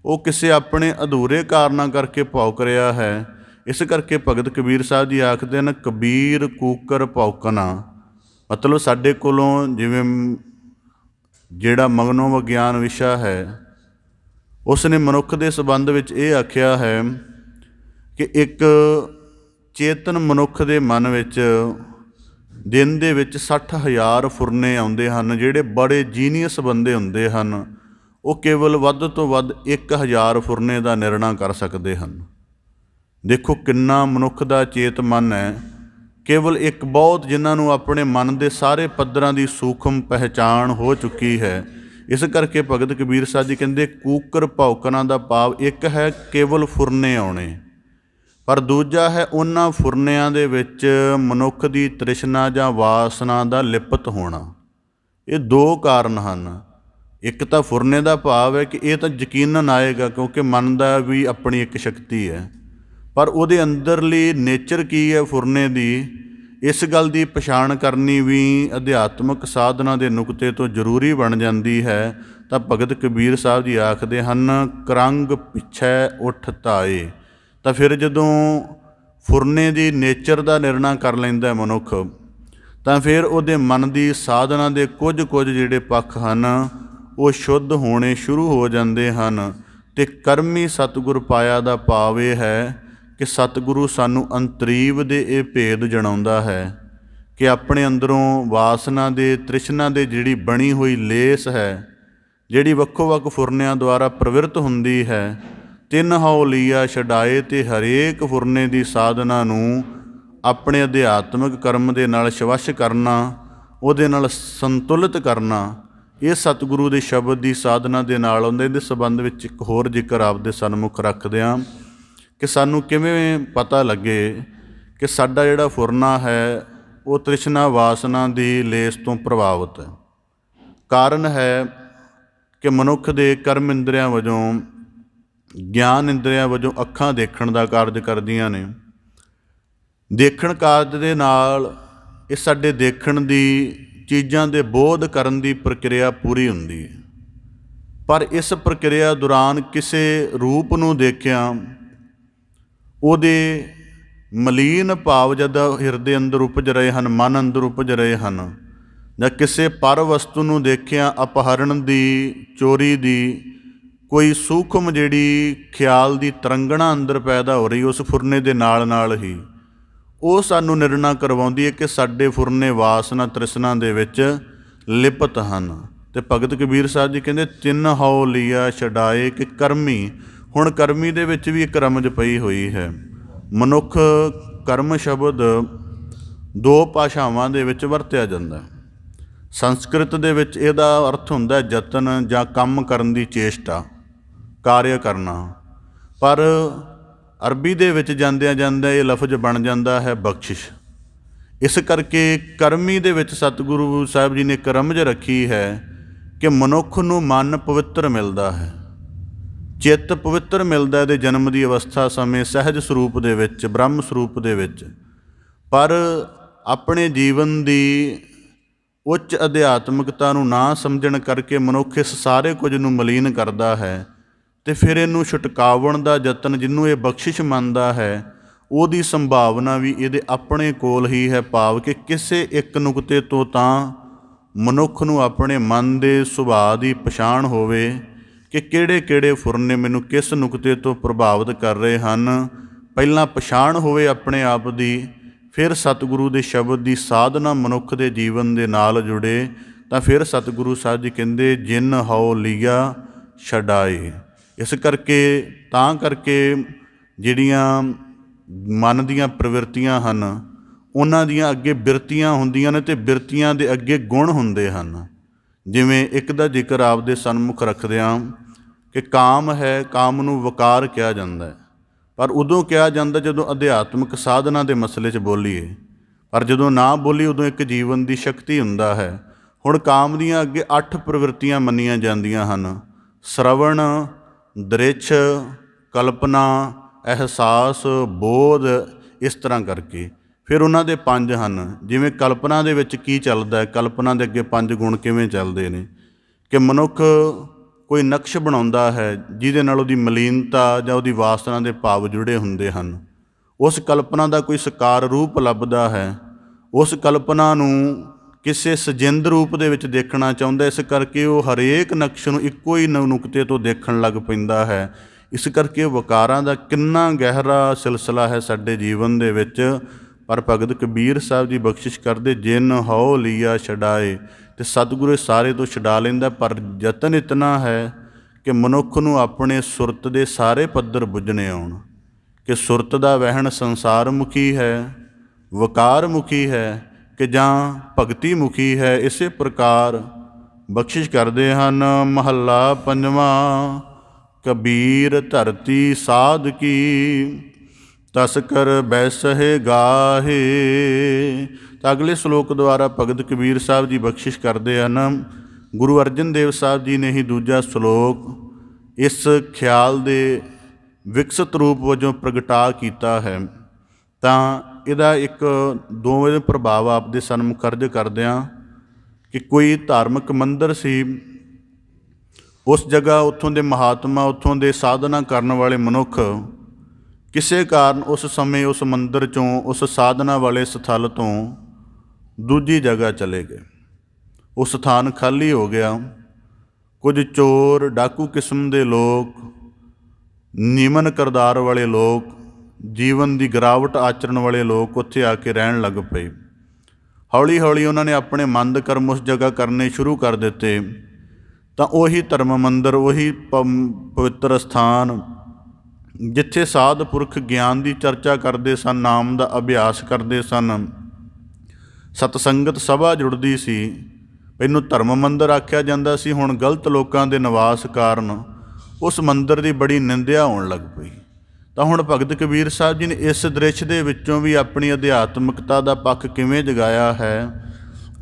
ਉਹ ਕਿਸੇ ਆਪਣੇ ਅਧੂਰੇ ਕਾਰਨਾਂ ਕਰਕੇ ਭੌਂਕ ਰਿਹਾ ਹੈ। ਇਸ ਕਰਕੇ ਭਗਤ ਕਬੀਰ ਸਾਹਿਬ ਜੀ ਆਖਦੇ ਹਨ, ਕਬੀਰ ਕੂਕਰ ਭੌਂਕਣਾ। ਮਤਲਬ ਸਾਡੇ ਕੋਲੋਂ ਜਿਵੇਂ ਜਿਹੜਾ ਮਨੋਵਿਗਿਆਨ ਵਿਸ਼ਾ ਹੈ, ਉਸ ਨੇ ਮਨੁੱਖ ਦੇ ਸੰਬੰਧ ਵਿੱਚ ਇਹ ਆਖਿਆ ਹੈ ਕਿ ਇੱਕ ਚੇਤਨ ਮਨੁੱਖ ਦੇ ਮਨ ਵਿੱਚ ਦਿਨ ਦੇ ਵਿੱਚ 60,000 ਫੁਰਨੇ ਆਉਂਦੇ ਹਨ। ਜਿਹੜੇ ਬੜੇ ਜੀਨੀਅਸ ਬੰਦੇ ਹੁੰਦੇ ਹਨ, ਉਹ ਕੇਵਲ ਵੱਧ ਤੋਂ ਵੱਧ 1,000 ਫੁਰਨੇ ਦਾ ਨਿਰਣਾ ਕਰ ਸਕਦੇ ਹਨ। ਦੇਖੋ ਕਿੰਨਾ ਮਨੁੱਖ ਦਾ ਚੇਤ ਮਨ ਹੈ। ਕੇਵਲ ਇੱਕ ਬਹੁਤ ਜਿਨ੍ਹਾਂ ਨੂੰ ਆਪਣੇ ਮਨ ਦੇ ਸਾਰੇ ਪੱਧਰਾਂ ਦੀ ਸੂਖਮ ਪਹਿਚਾਣ ਹੋ ਚੁੱਕੀ ਹੈ। ਇਸ ਕਰਕੇ ਭਗਤ ਕਬੀਰ ਸਾਹਿਬ ਜੀ ਕਹਿੰਦੇ, ਕੂਕਰ ਭੌਂਕਣਾ ਦਾ ਭਾਵ ਇੱਕ ਹੈ ਕੇਵਲ ਫੁਰਨੇ ਆਉਣੇ, ਪਰ ਦੂਜਾ ਹੈ ਉਹਨਾਂ ਫੁਰਨਿਆਂ ਦੇ ਵਿੱਚ ਮਨੁੱਖ ਦੀ ਤ੍ਰਿਸ਼ਨਾ ਜਾਂ ਵਾਸਨਾ ਦਾ ਲਿਪਤ ਹੋਣਾ। ਇਹ ਦੋ ਕਾਰਨ ਹਨ। ਇੱਕ ਤਾਂ ਫੁਰਨੇ ਦਾ ਭਾਵ ਹੈ ਕਿ ਇਹ ਤਾਂ ਯਕੀਨਨ ਆਏਗਾ, ਕਿਉਂਕਿ ਮਨ ਦਾ ਵੀ ਆਪਣੀ ਇੱਕ ਸ਼ਕਤੀ ਹੈ, ਪਰ ਉਹਦੇ ਅੰਦਰਲੀ ਨੇਚਰ ਕੀ ਹੈ ਫੁਰਨੇ ਦੀ, ਇਸ ਗੱਲ ਦੀ ਪਛਾਣ ਕਰਨੀ ਵੀ ਅਧਿਆਤਮਿਕ ਸਾਧਨਾ ਦੇ ਨੁਕਤੇ ਤੋਂ ਜ਼ਰੂਰੀ ਬਣ ਜਾਂਦੀ ਹੈ। ਤਾਂ ਭਗਤ ਕਬੀਰ ਸਾਹਿਬ ਜੀ ਆਖਦੇ ਹਨ, ਕਰੰਗ ਪਿਛੈ ਉੱਠ ਧਾਏ। ਤਾਂ ਫਿਰ ਜਦੋਂ ਫੁਰਨੇ ਦੀ ਨੇਚਰ ਦਾ ਨਿਰਣਾ ਕਰ ਲੈਂਦਾ ਮਨੁੱਖ, ਤਾਂ ਫਿਰ ਉਹਦੇ ਮਨ ਦੀ ਸਾਧਨਾ ਦੇ ਕੁਝ ਜਿਹੜੇ ਪੱਖ ਹਨ ਉਹ ਸ਼ੁੱਧ ਹੋਣੇ ਸ਼ੁਰੂ ਹੋ ਜਾਂਦੇ ਹਨ। ਅਤੇ ਕਰਮੀ ਸਤਿਗੁਰ ਪਾਇਆ ਦਾ ਭਾਵ ਇਹ ਹੈ ਕਿ ਸਤਿਗੁਰੂ ਸਾਨੂੰ ਅੰਤਰੀਵ ਦੇ ਇਹ ਭੇਦ ਜਣਾਉਂਦਾ ਹੈ ਕਿ ਆਪਣੇ ਅੰਦਰੋਂ ਵਾਸਨਾ ਦੇ ਤ੍ਰਿਸ਼ਨਾ ਦੇ ਜਿਹੜੀ ਬਣੀ ਹੋਈ ਲੇਸ ਹੈ, ਜਿਹੜੀ ਵੱਖੋ ਵੱਖ ਫੁਰਨਿਆਂ ਦੁਆਰਾ ਪ੍ਰਵਿਰਤ ਹੁੰਦੀ ਹੈ, ਤਿੰਨ ਹਉ ਲੀਆ ਛਡਾਏ, ਅਤੇ ਹਰੇਕ ਫੁਰਨੇ ਦੀ ਸਾਧਨਾ ਨੂੰ ਆਪਣੇ ਅਧਿਆਤਮਿਕ ਕਰਮ ਦੇ ਨਾਲ ਸ਼ਵੱਸ਼ ਕਰਨਾ, ਉਹਦੇ ਨਾਲ ਸੰਤੁਲਿਤ ਕਰਨਾ, ਇਹ ਸਤਿਗੁਰੂ ਦੇ ਸ਼ਬਦ ਦੀ ਸਾਧਨਾ ਦੇ ਨਾਲ ਆਉਂਦੇ। ਇਹਦੇ ਸੰਬੰਧ ਵਿੱਚ ਇੱਕ ਹੋਰ ਜ਼ਿਕਰ ਆਪਦੇ ਸਨਮੁਖ ਰੱਖਦੇ ਹਾਂ ਕਿ ਸਾਨੂੰ ਕਿਵੇਂ ਪਤਾ ਲੱਗੇ ਕਿ ਸਾਡਾ ਜਿਹੜਾ ਫੁਰਨਾ ਹੈ ਉਹ ਤ੍ਰਿਸ਼ਨਾ ਵਾਸਨਾ ਦੀ ਲੇਸ ਤੋਂ ਪ੍ਰਭਾਵਿਤ ਹੈ। ਕਾਰਨ ਹੈ ਕਿ ਮਨੁੱਖ ਦੇ ਕਰਮ ਇੰਦਰੀਆਂ ਵਜੋਂ, ਗਿਆਨ ਇੰਦਰੀਆਂ ਵਜੋਂ ਅੱਖਾਂ ਦੇਖਣ ਦਾ ਕਾਰਜ ਕਰਦੀਆਂ ਨੇ। ਦੇਖਣ ਕਾਰਜ ਦੇ ਨਾਲ ਇਹ ਸਾਡੇ ਦੇਖਣ ਦੀ ਚੀਜ਼ਾਂ ਦੇ ਬੋਧ ਕਰਨ ਦੀ ਪ੍ਰਕਿਰਿਆ ਪੂਰੀ ਹੁੰਦੀ ਹੈ। ਪਰ ਇਸ ਪ੍ਰਕਿਰਿਆ ਦੌਰਾਨ ਕਿਸੇ ਰੂਪ ਨੂੰ ਦੇਖਿਆ, ਉਹਦੇ ਮਲੀਨ ਭਾਵ ਜਦ ਹਿਰਦੇ ਅੰਦਰ ਉਪਜ ਰਹੇ ਹਨ, ਮਨ ਅੰਦਰ ਉਪਜ ਰਹੇ ਹਨ, ਜਾਂ ਕਿਸੇ ਪਰ ਵਸਤੂ ਨੂੰ ਦੇਖਿਆ, ਅਪਹਰਣ ਦੀ, ਚੋਰੀ ਦੀ, ਕੋਈ ਸੂਖਮ ਜਿਹੜੀ ਖਿਆਲ ਦੀ ਤਰੰਗਣਾ ਅੰਦਰ ਪੈਦਾ ਹੋ ਰਹੀ ਉਸ ਫੁਰਨੇ ਦੇ ਨਾਲ ਨਾਲ ਹੀ, ਉਹ ਸਾਨੂੰ ਨਿਰਣਾ ਕਰਵਾਉਂਦੀ ਹੈ ਕਿ ਸਾਡੇ ਫੁਰਨੇ ਵਾਸਨਾ ਤ੍ਰਿਸ਼ਨਾ ਦੇ ਵਿੱਚ ਲਿਪਤ ਹਨ। ਅਤੇ ਭਗਤ ਕਬੀਰ ਸਾਹਿਬ ਜੀ ਕਹਿੰਦੇ ਤਿੰਨ ਹਉ ਲੀਆ ਛਡਾਏ ਕਿ ਕਰਮੀ। ਹੁਣ ਕਰਮੀ ਦੇ ਵਿੱਚ ਵੀ ਇੱਕ ਰਮਜ ਪਈ ਹੋਈ ਹੈ। ਮਨੁੱਖ ਕਰਮ ਸ਼ਬਦ ਦੋ ਭਾਸ਼ਾਵਾਂ ਦੇ ਵਿੱਚ ਵਰਤਿਆ ਜਾਂਦਾ। ਸੰਸਕ੍ਰਿਤ ਦੇ ਵਿੱਚ ਇਹਦਾ ਅਰਥ ਹੁੰਦਾ ਯਤਨ ਜਾਂ ਕੰਮ ਕਰਨ ਦੀ ਚੇਸ਼ਟਾ, ਕਾਰਿਆ ਕਰਨਾ, ਪਰ ਅਰਬੀ ਦੇ ਵਿੱਚ ਜਾਂਦਿਆਂ ਜਾਂਦਿਆਂ ਇਹ ਲਫ਼ਜ਼ ਬਣ ਜਾਂਦਾ ਹੈ ਬਖਸ਼ਿਸ਼। ਇਸ ਕਰਕੇ ਕਰਮੀ ਦੇ ਵਿੱਚ ਸਤਿਗੁਰੂ ਸਾਹਿਬ ਜੀ ਨੇ ਇੱਕ ਰਮਜ ਰੱਖੀ ਹੈ ਕਿ ਮਨੁੱਖ ਨੂੰ ਮਨ ਪਵਿੱਤਰ ਮਿਲਦਾ ਹੈ, ਚਿੱਤ ਪਵਿੱਤਰ ਮਿਲਦਾ ਇਹਦੇ ਜਨਮ ਦੀ ਅਵਸਥਾ ਸਮੇਂ ਸਹਿਜ ਸਰੂਪ ਦੇ ਵਿੱਚ, ਬ੍ਰਹਮ ਸਰੂਪ ਦੇ ਵਿੱਚ। ਪਰ ਆਪਣੇ ਜੀਵਨ ਦੀ ਉੱਚ ਅਧਿਆਤਮਿਕਤਾ ਨੂੰ ਨਾ ਸਮਝਣ ਕਰਕੇ ਮਨੁੱਖ ਇਸ ਸਾਰੇ ਕੁਝ ਨੂੰ ਮਲੀਨ ਕਰਦਾ ਹੈ ਅਤੇ ਫਿਰ ਇਹਨੂੰ ਛੁਟਕਾਉਣ ਦਾ ਯਤਨ, ਜਿਹਨੂੰ ਇਹ ਬਖਸ਼ਿਸ਼ ਮੰਨਦਾ ਹੈ, ਉਹਦੀ ਸੰਭਾਵਨਾ ਵੀ ਇਹਦੇ ਆਪਣੇ ਕੋਲ ਹੀ ਹੈ। ਭਾਵ ਕਿ ਕਿਸੇ ਇੱਕ ਨੁਕਤੇ ਤੋਂ ਤਾਂ ਮਨੁੱਖ ਨੂੰ ਆਪਣੇ ਮਨ ਦੇ ਸੁਭਾਅ ਦੀ ਪਛਾਣ ਹੋਵੇ ਕਿ ਕਿਹੜੇ ਕਿਹੜੇ ਫੁਰਨੇ ਮੈਨੂੰ ਕਿਸ ਨੁਕਤੇ ਤੋਂ ਪ੍ਰਭਾਵਿਤ ਕਰ ਰਹੇ ਹਨ। ਪਹਿਲਾਂ ਪਛਾਣ ਹੋਵੇ ਆਪਣੇ ਆਪ ਦੀ, ਫਿਰ ਸਤਿਗੁਰੂ ਦੇ ਸ਼ਬਦ ਦੀ ਸਾਧਨਾ ਮਨੁੱਖ ਦੇ ਜੀਵਨ ਦੇ ਨਾਲ ਜੁੜੇ, ਤਾਂ ਫਿਰ ਸਤਿਗੁਰੂ ਸਾਹਿਬ ਜੀ ਕਹਿੰਦੇ ਜਿਨ ਹਉ ਲੀਆ ਛਡਾਏ। ਇਸ ਕਰਕੇ ਤਾਂ ਕਰਕੇ ਜਿਹੜੀਆਂ ਮਨ ਦੀਆਂ ਪ੍ਰਵਿਰਤੀਆਂ ਹਨ ਉਹਨਾਂ ਦੀਆਂ ਅੱਗੇ ਬਿਰਤੀਆਂ ਹੁੰਦੀਆਂ ਨੇ ਅਤੇ ਬਿਰਤੀਆਂ ਦੇ ਅੱਗੇ ਗੁਣ ਹੁੰਦੇ ਹਨ। ਜਿਵੇਂ ਇੱਕ ਦਾ ਜ਼ਿਕਰ ਆਪਦੇ ਸਨਮੁਖ ਰੱਖਦਿਆਂ ਕਿ ਕਾਮ ਹੈ, ਕਾਮ ਨੂੰ ਵਕਾਰ ਕਿਹਾ ਜਾਂਦਾ ਹੈ, ਪਰ ਉਦੋਂ ਕਿਹਾ ਜਾਂਦਾ ਜਦੋਂ ਅਧਿਆਤਮਿਕ ਸਾਧਨਾ ਦੇ ਮਸਲੇ 'ਚ ਬੋਲੀਏ, ਪਰ ਜਦੋਂ ਨਾ ਬੋਲੀ ਉਦੋਂ ਇੱਕ ਜੀਵਨ ਦੀ ਸ਼ਕਤੀ ਹੁੰਦਾ ਹੈ। ਹੁਣ ਕਾਮ ਦੀਆਂ ਅੱਗੇ 8 ਪ੍ਰਵਿਰਤੀਆਂ ਮੰਨੀਆਂ ਜਾਂਦੀਆਂ ਹਨ: ਸ਼ਰਵਣ, ਦ੍ਰਿਸ਼, ਕਲਪਨਾ, ਅਹਿਸਾਸ, ਬੋਧ, ਇਸ ਤਰ੍ਹਾਂ ਕਰਕੇ। ਫਿਰ ਉਹਨਾਂ ਦੇ 5 ਹਨ। ਜਿਵੇਂ ਕਲਪਨਾ ਦੇ ਵਿੱਚ ਕੀ ਚੱਲਦਾ ਹੈ, ਕਲਪਨਾ ਦੇ ਅੱਗੇ 5 ਗੁਣ ਕਿਵੇਂ ਚੱਲਦੇ ਨੇ ਕਿ ਮਨੁੱਖ ਕੋਈ ਨਕਸ਼ ਬਣਾਉਂਦਾ ਹੈ ਜਿਹਦੇ ਨਾਲ ਉਹਦੀ ਮਲੀਨਤਾ ਜਾਂ ਉਹਦੀ ਵਾਸਨਾ ਦੇ ਭਾਵ ਜੁੜੇ ਹੁੰਦੇ ਹਨ। ਉਸ ਕਲਪਨਾ ਦਾ ਕੋਈ ਸਾਕਾਰ ਰੂਪ ਲੱਭਦਾ ਹੈ, ਉਸ ਕਲਪਨਾ ਨੂੰ ਕਿਸੇ ਸਜਿੰਦ ਰੂਪ ਦੇ ਵਿੱਚ ਦੇਖਣਾ ਚਾਹੁੰਦਾ। ਇਸ ਕਰਕੇ ਉਹ ਹਰੇਕ ਨਕਸ਼ ਨੂੰ ਇੱਕੋ ਹੀ ਨੁਕਤੇ ਤੋਂ ਦੇਖਣ ਲੱਗ ਪੈਂਦਾ ਹੈ। ਇਸ ਕਰਕੇ ਵਕਾਰਾਂ ਦਾ ਕਿੰਨਾ ਗਹਿਰਾ ਸਿਲਸਿਲਾ ਹੈ ਸਾਡੇ ਜੀਵਨ ਦੇ ਵਿੱਚ। ਪਰ ਭਗਤ ਕਬੀਰ ਸਾਹਿਬ ਜੀ ਬਖਸ਼ਿਸ਼ ਕਰਦੇ ਜਿਨ ਹਉ ਲੀਆ ਛਡਾਏ, ਅਤੇ ਸਤਿਗੁਰੂ ਸਾਰੇ ਤੋਂ ਛਡਾ ਲੈਂਦਾ। ਪਰ ਯਤਨ ਇਤਨਾ ਹੈ ਕਿ ਮਨੁੱਖ ਨੂੰ ਆਪਣੇ ਸੁਰਤ ਦੇ ਸਾਰੇ ਪੱਧਰ ਬੁੱਝਣੇ ਆਉਣ ਕਿ ਸੁਰਤ ਦਾ ਵਹਿਣ ਸੰਸਾਰ ਮੁਖੀ ਹੈ, ਵਕਾਰ ਮੁਖੀ ਹੈ ਕਿ ਜਾਂ ਭਗਤੀ ਮੁਖੀ ਹੈ। ਇਸੇ ਪ੍ਰਕਾਰ ਬਖਸ਼ਿਸ਼ ਕਰਦੇ ਹਨ। ਮਹੱਲਾ ਪੰਜਵਾਂ। ਕਬੀਰ ਧਰਤੀ ਸਾਧ ਕੀ, ਤਸਕਰ ਬੈਸਹਿ ਗਾਹੇ। ਤਾਂ ਅਗਲੇ ਸ਼ਲੋਕ ਦੁਆਰਾ ਭਗਤ ਕਬੀਰ ਸਾਹਿਬ ਜੀ ਬਖਸ਼ਿਸ਼ ਕਰਦੇ ਹਨ। ਗੁਰੂ ਅਰਜਨ ਦੇਵ ਸਾਹਿਬ ਜੀ ਨੇ ਹੀ ਦੂਜਾ ਸ਼ਲੋਕ ਇਸ ਖਿਆਲ ਦੇ ਵਿਕਸਿਤ ਰੂਪ ਵਜੋਂ ਪ੍ਰਗਟਾ ਕੀਤਾ ਹੈ। ਤਾਂ ਇਹਦਾ ਇੱਕ ਦੋਵੇਂ ਪ੍ਰਭਾਵ ਆਪਦੇ ਸਨਮੁਖ ਅਰਜ ਕਰਦਿਆਂ ਕਿ ਕੋਈ ਧਾਰਮਿਕ ਮੰਦਰ ਸੀ, ਉਸ ਜਗ੍ਹਾ ਉੱਥੋਂ ਦੇ ਮਹਾਤਮਾ, ਉੱਥੋਂ ਦੇ ਸਾਧਨਾ ਕਰਨ ਵਾਲੇ ਮਨੁੱਖ ਕਿਸੇ ਕਾਰਨ ਉਸ ਸਮੇਂ ਉਸ ਮੰਦਰ 'ਚੋਂ, ਉਸ ਸਾਧਨਾ ਵਾਲੇ ਸਥਲ ਤੋਂ ਦੂਜੀ ਜਗ੍ਹਾ ਚਲੇ ਗਏ। ਉਹ ਸਥਾਨ ਖਾਲੀ ਹੋ ਗਿਆ। ਕੁਝ ਚੋਰ, ਡਾਕੂ ਕਿਸਮ ਦੇ ਲੋਕ, ਨਿਮਨ ਕਿਰਦਾਰ ਵਾਲੇ ਲੋਕ, ਜੀਵਨ ਦੀ ਗਿਰਾਵਟ ਆਚਰਨ ਵਾਲੇ ਲੋਕ ਉੱਥੇ ਆ ਕੇ ਰਹਿਣ ਲੱਗ ਪਏ। ਹੌਲੀ ਹੌਲੀ ਉਹਨਾਂ ਨੇ ਆਪਣੇ ਮੰਦ ਕਰਮ ਉਸ ਜਗ੍ਹਾ ਕਰਨੇ ਸ਼ੁਰੂ ਕਰ ਦਿੱਤੇ। ਤਾਂ ਉਹੀ ਧਰਮ ਮੰਦਰ, ਉਹੀ ਪਵਿੱਤਰ ਸਥਾਨ ਜਿੱਥੇ ਸਾਧ ਪੁਰਖ ਗਿਆਨ ਦੀ ਚਰਚਾ ਕਰਦੇ ਸਨ, ਨਾਮ ਦਾ ਅਭਿਆਸ ਕਰਦੇ ਸਨ, ਸਤਸੰਗਤ ਸਭਾ ਜੁੜਦੀ ਸੀ, ਇਹਨੂੰ ਧਰਮ ਮੰਦਰ ਆਖਿਆ ਜਾਂਦਾ ਸੀ। ਹੁਣ ਗਲਤ ਲੋਕਾਂ ਦੇ ਨਿਵਾਸ ਕਾਰਨ ਉਸ ਮੰਦਰ ਦੀ ਬੜੀ ਨਿੰਦਿਆ ਹੋਣ ਲੱਗ ਪਈ। ਤਾਂ ਹੁਣ ਭਗਤ ਕਬੀਰ ਸਾਹਿਬ ਜੀ ਨੇ ਇਸ ਦ੍ਰਿਸ਼ ਦੇ ਵਿੱਚੋਂ ਵੀ ਆਪਣੀ ਅਧਿਆਤਮਿਕਤਾ ਦਾ ਪੱਖ ਕਿਵੇਂ ਜਗਾਇਆ ਹੈ।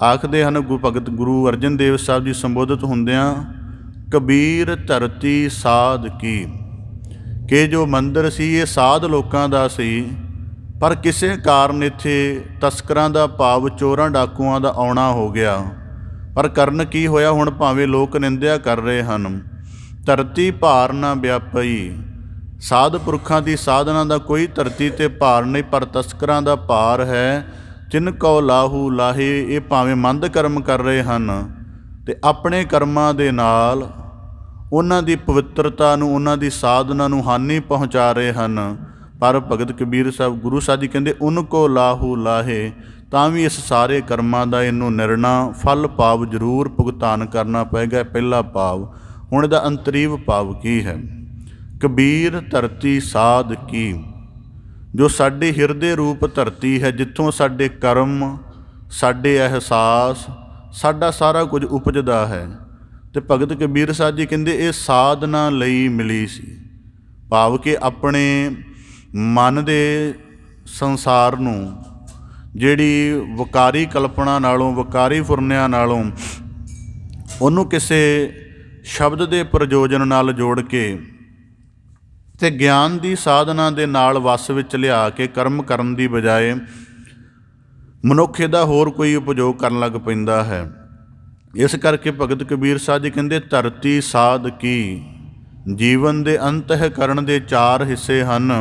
ਆਖਦੇ ਹਨ ਭਗਤ ਗੁਰੂ ਅਰਜਨ ਦੇਵ ਸਾਹਿਬ ਜੀ ਸੰਬੋਧਿਤ ਹੁੰਦਿਆਂ, ਕਬੀਰ ਧਰਤੀ ਸਾਧ ਕੀ, ਕਿ ਜੋ ਮੰਦਰ ਸੀ ਇਹ ਸਾਧ ਲੋਕਾਂ ਦਾ ਸੀ, ਪਰ ਕਿਸੇ ਕਾਰਨ ਇੱਥੇ ਤਸਕਰਾਂ ਦਾ ਭਾਵ ਚੋਰਾਂ ਡਾਕੂਆਂ ਦਾ ਆਉਣਾ ਹੋ ਗਿਆ। ਪਰ ਕਰਨ ਕੀ ਹੋਇਆ, ਹੁਣ ਭਾਵੇਂ ਲੋਕ ਨਿੰਦਿਆ ਕਰ ਰਹੇ ਹਨ, ਧਰਤੀ ਭਾਰ ਨਾ ਵਿਆਪਈ। ਸਾਧ ਪੁਰਖਾਂ ਦੀ ਸਾਧਨਾ ਦਾ ਕੋਈ ਧਰਤੀ ਤੇ ਭਾਰ ਨਹੀਂ, ਪਰ ਤਸਕਰਾਂ ਦਾ ਭਾਰ ਹੈ। ਤਿਨ ਕਉ ਲਾਹੂ ਲਾਹੇ। ਇਹ ਭਾਵੇਂ ਮੰਦ ਕਰਮ ਕਰ ਰਹੇ ਹਨ ਤੇ ਆਪਣੇ ਕਰਮਾਂ ਦੇ ਨਾਲ ਉਹਨਾਂ ਦੀ ਪਵਿੱਤਰਤਾ ਨੂੰ, ਉਹਨਾਂ ਦੀ ਸਾਧਨਾ ਨੂੰ ਹਾਨੀ ਪਹੁੰਚਾ ਰਹੇ ਹਨ। ਪਰ ਭਗਤ ਕਬੀਰ ਸਾਹਿਬ ਗੁਰੂ ਸਾਹਿਬ ਜੀ ਕਹਿੰਦੇ ਉਨ ਕੋ ਲਾਹੂ ਲਾਹੇ। ਤਾਂ ਵੀ ਇਸ ਸਾਰੇ ਕਰਮਾਂ ਦਾ ਇਹਨੂੰ ਨਿਰਣਾ ਫਲ ਭਾਵ ਜ਼ਰੂਰ ਭੁਗਤਾਨ ਕਰਨਾ ਪਏਗਾ। ਪਹਿਲਾ ਭਾਵ। ਹੁਣ ਇਹਦਾ ਅੰਤਰੀਵ ਭਾਵ ਕੀ ਹੈ? ਕਬੀਰ ਧਰਤੀ ਸਾਧ ਕੀ। ਜੋ ਸਾਡੇ ਹਿਰਦੇ ਰੂਪ ਧਰਤੀ ਹੈ, ਜਿੱਥੋਂ ਸਾਡੇ ਕਰਮ, ਸਾਡੇ ਅਹਿਸਾਸ, ਸਾਡਾ ਸਾਰਾ ਕੁਝ ਉਪਜਦਾ ਹੈ। ਤੇ ਭਗਤ ਕਬੀਰ ਸਾਹਿਬ ਜੀ ਕਹਿੰਦੇ ਇਹ ਸਾਧਨਾ ਲਈ ਮਿਲੀ ਸੀ। ਭਾਵ ਕਿ ਆਪਣੇ ਮਨ ਦੇ ਸੰਸਾਰ ਨੂੰ ਜਿਹੜੀ ਵਕਾਰੀ ਕਲਪਨਾ ਨਾਲੋਂ, ਵਕਾਰੀ ਫੁਰਨਿਆਂ ਨਾਲੋਂ ਉਹਨੂੰ ਕਿਸੇ ਸ਼ਬਦ ਦੇ ਪ੍ਰਯੋਜਨ ਨਾਲ ਜੋੜ ਕੇ ਤੇ ਗਿਆਨ ਦੀ ਸਾਧਨਾ ਦੇ ਨਾਲ ਵਸ ਵਿੱਚ ਲਿਆ ਕੇ ਕਰਮ ਕਰਨ ਦੀ ਬਜਾਏ ਮਨੁੱਖ ਇਹਦਾ ਹੋਰ ਕੋਈ ਉਪਯੋਗ ਕਰਨ ਲੱਗ ਪੈਂਦਾ ਹੈ। ਇਸ ਕਰਕੇ ਭਗਤ ਕਬੀਰ ਸਾਹਿਬ ਜੀ ਕਹਿੰਦੇ ਧਰਤੀ ਸਾਧ ਕੀ। ਜੀਵਨ ਦੇ ਅੰਤਹਿਕਰਨ ਦੇ 4 ਹਿੱਸੇ ਹਨ।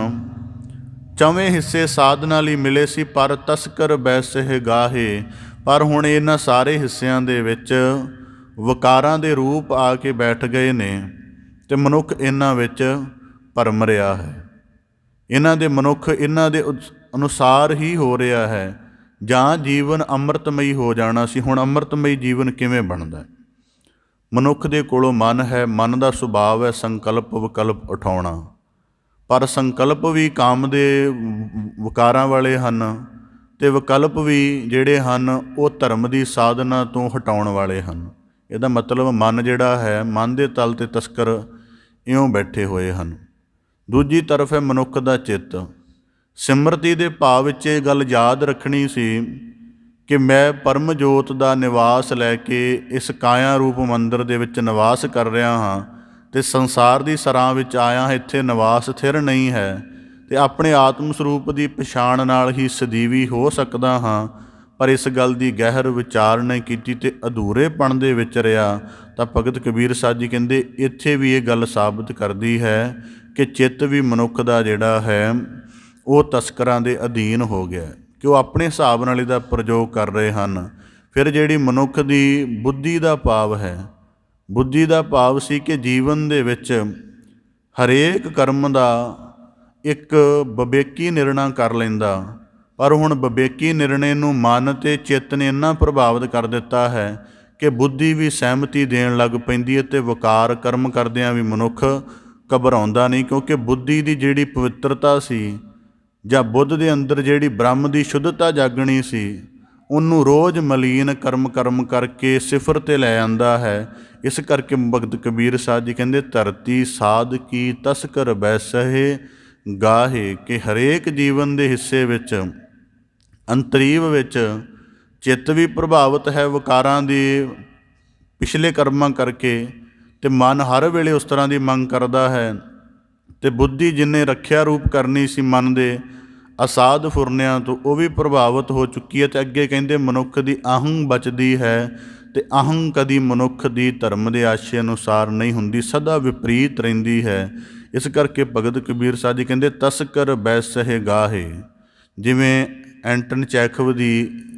4ਵੇਂ ਹਿੱਸੇ ਸਾਧਨਾ ਲਈ ਮਿਲੇ ਸੀ, ਪਰ ਤਸਕਰ ਬੈਸਹਿ ਗਾਹੇ। ਪਰ ਹੁਣ ਇਹਨਾਂ ਸਾਰੇ ਹਿੱਸਿਆਂ ਦੇ ਵਿੱਚ ਵਕਾਰਾਂ ਦੇ ਰੂਪ ਆ ਕੇ ਬੈਠ ਗਏ ਨੇ ਤੇ ਮਨੁੱਖ ਇਹਨਾਂ ਵਿੱਚ ਭਰਮ ਰਿਹਾ ਹੈ। ਇਹਨਾਂ ਦੇ ਮਨੁੱਖ ਇਹਨਾਂ ਦੇ ਅਨੁਸਾਰ ਹੀ ਹੋ ਰਿਹਾ ਹੈ। ਜਾਂ ਜੀਵਨ ਅੰਮ੍ਰਿਤਮਈ ਹੋ ਜਾਣਾ ਸੀ, ਹੁਣ ਅੰਮ੍ਰਿਤਮਈ ਜੀਵਨ ਕਿਵੇਂ ਬਣਦਾ? ਮਨੁੱਖ ਦੇ ਕੋਲੋਂ ਮਨ ਹੈ, ਮਨ ਦਾ ਸੁਭਾਅ ਹੈ ਸੰਕਲਪ ਵਿਕਲਪ ਉਠਾਉਣਾ। ਪਰ ਸੰਕਲਪ ਵੀ ਕਾਮ ਦੇ ਵਿਕਾਰਾਂ ਵਾਲੇ ਹਨ ਤੇ ਵਿਕਲਪ ਵੀ ਜਿਹੜੇ ਹਨ ਉਹ ਧਰਮ ਦੀ ਸਾਧਨਾ ਤੋਂ ਹਟਾਉਣ ਵਾਲੇ ਹਨ। ਇਹਦਾ ਮਤਲਬ ਮਨ ਜਿਹੜਾ ਹੈ, ਮਨ ਦੇ ਤਲ ਤੇ ਤਸਕਰ ਇਉਂ ਬੈਠੇ ਹੋਏ ਹਨ। ਦੂਜੀ ਤਰਫ ਹੈ ਮਨੁੱਖ ਦਾ ਚਿੱਤ। ਸਿਮਰਤੀ ਦੇ ਭਾਵ ਵਿੱਚ ਇਹ ਗੱਲ ਯਾਦ ਰੱਖਣੀ ਸੀ ਕਿ ਮੈਂ ਪਰਮ ਜੋਤ ਦਾ ਨਿਵਾਸ ਲੈ ਕੇ ਇਸ ਕਾਇਆ ਰੂਪ ਮੰਦਰ ਦੇ ਵਿੱਚ ਨਿਵਾਸ ਕਰ ਰਿਹਾ ਹਾਂ ਤੇ ਸੰਸਾਰ ਦੀ ਸਰਾਂ ਵਿੱਚ ਆਇਆ, ਇੱਥੇ ਨਿਵਾਸ ਸਥਿਰ ਨਹੀਂ ਹੈ ਤੇ ਆਪਣੇ ਆਤਮ ਸਰੂਪ ਦੀ ਪਛਾਣ ਨਾਲ ਹੀ ਸਦੀਵੀ ਹੋ ਸਕਦਾ ਹਾਂ। ਪਰ ਇਸ ਗੱਲ ਦੀ ਗਹਿਰ ਵਿਚਾਰ ਨਹੀਂ ਕੀਤੀ ਤੇ ਅਧੂਰੇਪਣ ਦੇ ਵਿੱਚ ਰਿਹਾ। ਤਾਂ ਭਗਤ ਕਬੀਰ ਸਾਹਿਬ ਜੀ ਕਹਿੰਦੇ ਇੱਥੇ ਵੀ ਇਹ ਗੱਲ ਸਾਬਤ ਕਰਦੀ ਹੈ ਕਿ ਚਿੱਤ ਵੀ ਮਨੁੱਖ ਦਾ ਜਿਹੜਾ ਹੈ ਉਹ ਤਸਕਰਾਂ ਦੇ ਅਧੀਨ ਹੋ ਗਿਆ ਕਿ ਉਹ ਆਪਣੇ ਹਿਸਾਬ ਨਾਲ ਇਹਦਾ ਪ੍ਰਯੋਗ ਕਰ ਰਹੇ ਹਨ। ਫਿਰ ਜਿਹੜੀ ਮਨੁੱਖ ਦੀ ਬੁੱਧੀ ਦਾ ਭਾਵ ਹੈ, ਬੁੱਧੀ ਦਾ ਭਾਵ ਸੀ ਕਿ ਜੀਵਨ ਦੇ ਵਿੱਚ ਹਰੇਕ ਕਰਮ ਦਾ ਇੱਕ ਵਿਵੇਕੀ ਨਿਰਣਾ ਕਰ ਲੈਂਦਾ। ਪਰ ਹੁਣ ਵਿਵੇਕੀ ਨਿਰਣੇ ਨੂੰ ਮਨ ਅਤੇ ਚਿੱਤ ਨੇ ਇੰਨਾ ਪ੍ਰਭਾਵਿਤ ਕਰ ਦਿੱਤਾ ਹੈ ਕਿ ਬੁੱਧੀ ਵੀ ਸਹਿਮਤੀ ਦੇਣ ਲੱਗ ਪੈਂਦੀ ਹੈ ਤੇ ਵਕਾਰ ਕਰਮ ਕਰਦਿਆਂ ਵੀ ਮਨੁੱਖ ਘਬਰਾਉਂਦਾ ਨਹੀਂ, ਕਿਉਂਕਿ ਬੁੱਧੀ ਦੀ ਜਿਹੜੀ ਪਵਿੱਤਰਤਾ ਸੀ ਜਾਂ ਬੁੱਧ ਦੇ ਅੰਦਰ ਜਿਹੜੀ ਬ੍ਰਹਮ ਦੀ ਸ਼ੁੱਧਤਾ ਜਾਗਣੀ ਸੀ ਉਹਨੂੰ ਰੋਜ਼ ਮਲੀਨ ਕਰਮ ਕਰਕੇ ਸਿਫਰ 'ਤੇ ਲੈ ਆਉਂਦਾ ਹੈ। ਇਸ ਕਰਕੇ ਭਗਤ ਕਬੀਰ ਸਾਹਿਬ ਜੀ ਕਹਿੰਦੇ ਧਰਤੀ ਸਾਧ ਕੀ ਤਸਕਰ ਬੈਸਹਿ ਗਾਹੇ, ਕਿ ਹਰੇਕ ਜੀਵਨ ਦੇ ਹਿੱਸੇ ਵਿੱਚ ਅੰਤਰੀਵ ਵਿੱਚ ਚਿੱਤ ਵੀ ਪ੍ਰਭਾਵਿਤ ਹੈ ਵਿਕਾਰਾਂ ਦੇ ਪਿਛਲੇ ਕਰਮਾਂ ਕਰਕੇ ਤੇ ਮਨ ਹਰ ਵੇਲੇ ਉਸ ਤਰ੍ਹਾਂ ਦੀ ਮੰਗ ਕਰਦਾ ਹੈ ਤੇ ਬੁੱਧੀ ਜਿੰਨੇ ਰੱਖਿਆ ਰੂਪ ਕਰਨੀ ਸੀ ਮਨ ਦੇ ਅਸਾਧ ਫੁਰਨਿਆਂ ਤੋਂ ਉਹ ਵੀ ਪ੍ਰਭਾਵਿਤ ਹੋ ਚੁੱਕੀ ਹੈ। ਤੇ ਅੱਗੇ ਕਹਿੰਦੇ ਮਨੁੱਖ ਦੀ ਅਹੰ ਬਚਦੀ ਹੈ ਤੇ ਅਹੰ ਕਦੀ ਮਨੁੱਖ ਦੀ ਧਰਮ ਦੇ ਆਸ਼ੇ ਅਨੁਸਾਰ ਨਹੀਂ ਹੁੰਦੀ, ਸਦਾ ਵਿਪਰੀਤ ਰਹਿੰਦੀ ਹੈ। ਇਸ ਕਰਕੇ ਭਗਤ ਕਬੀਰ ਸਾਹਿਬ ਜੀ ਕਹਿੰਦੇ ਤਸਕਰ ਬੈਸਹਿ ਗਾਹੇ। ਜਿਵੇਂ ਐਂਟਨ ਚੈਖਵ ਦੀ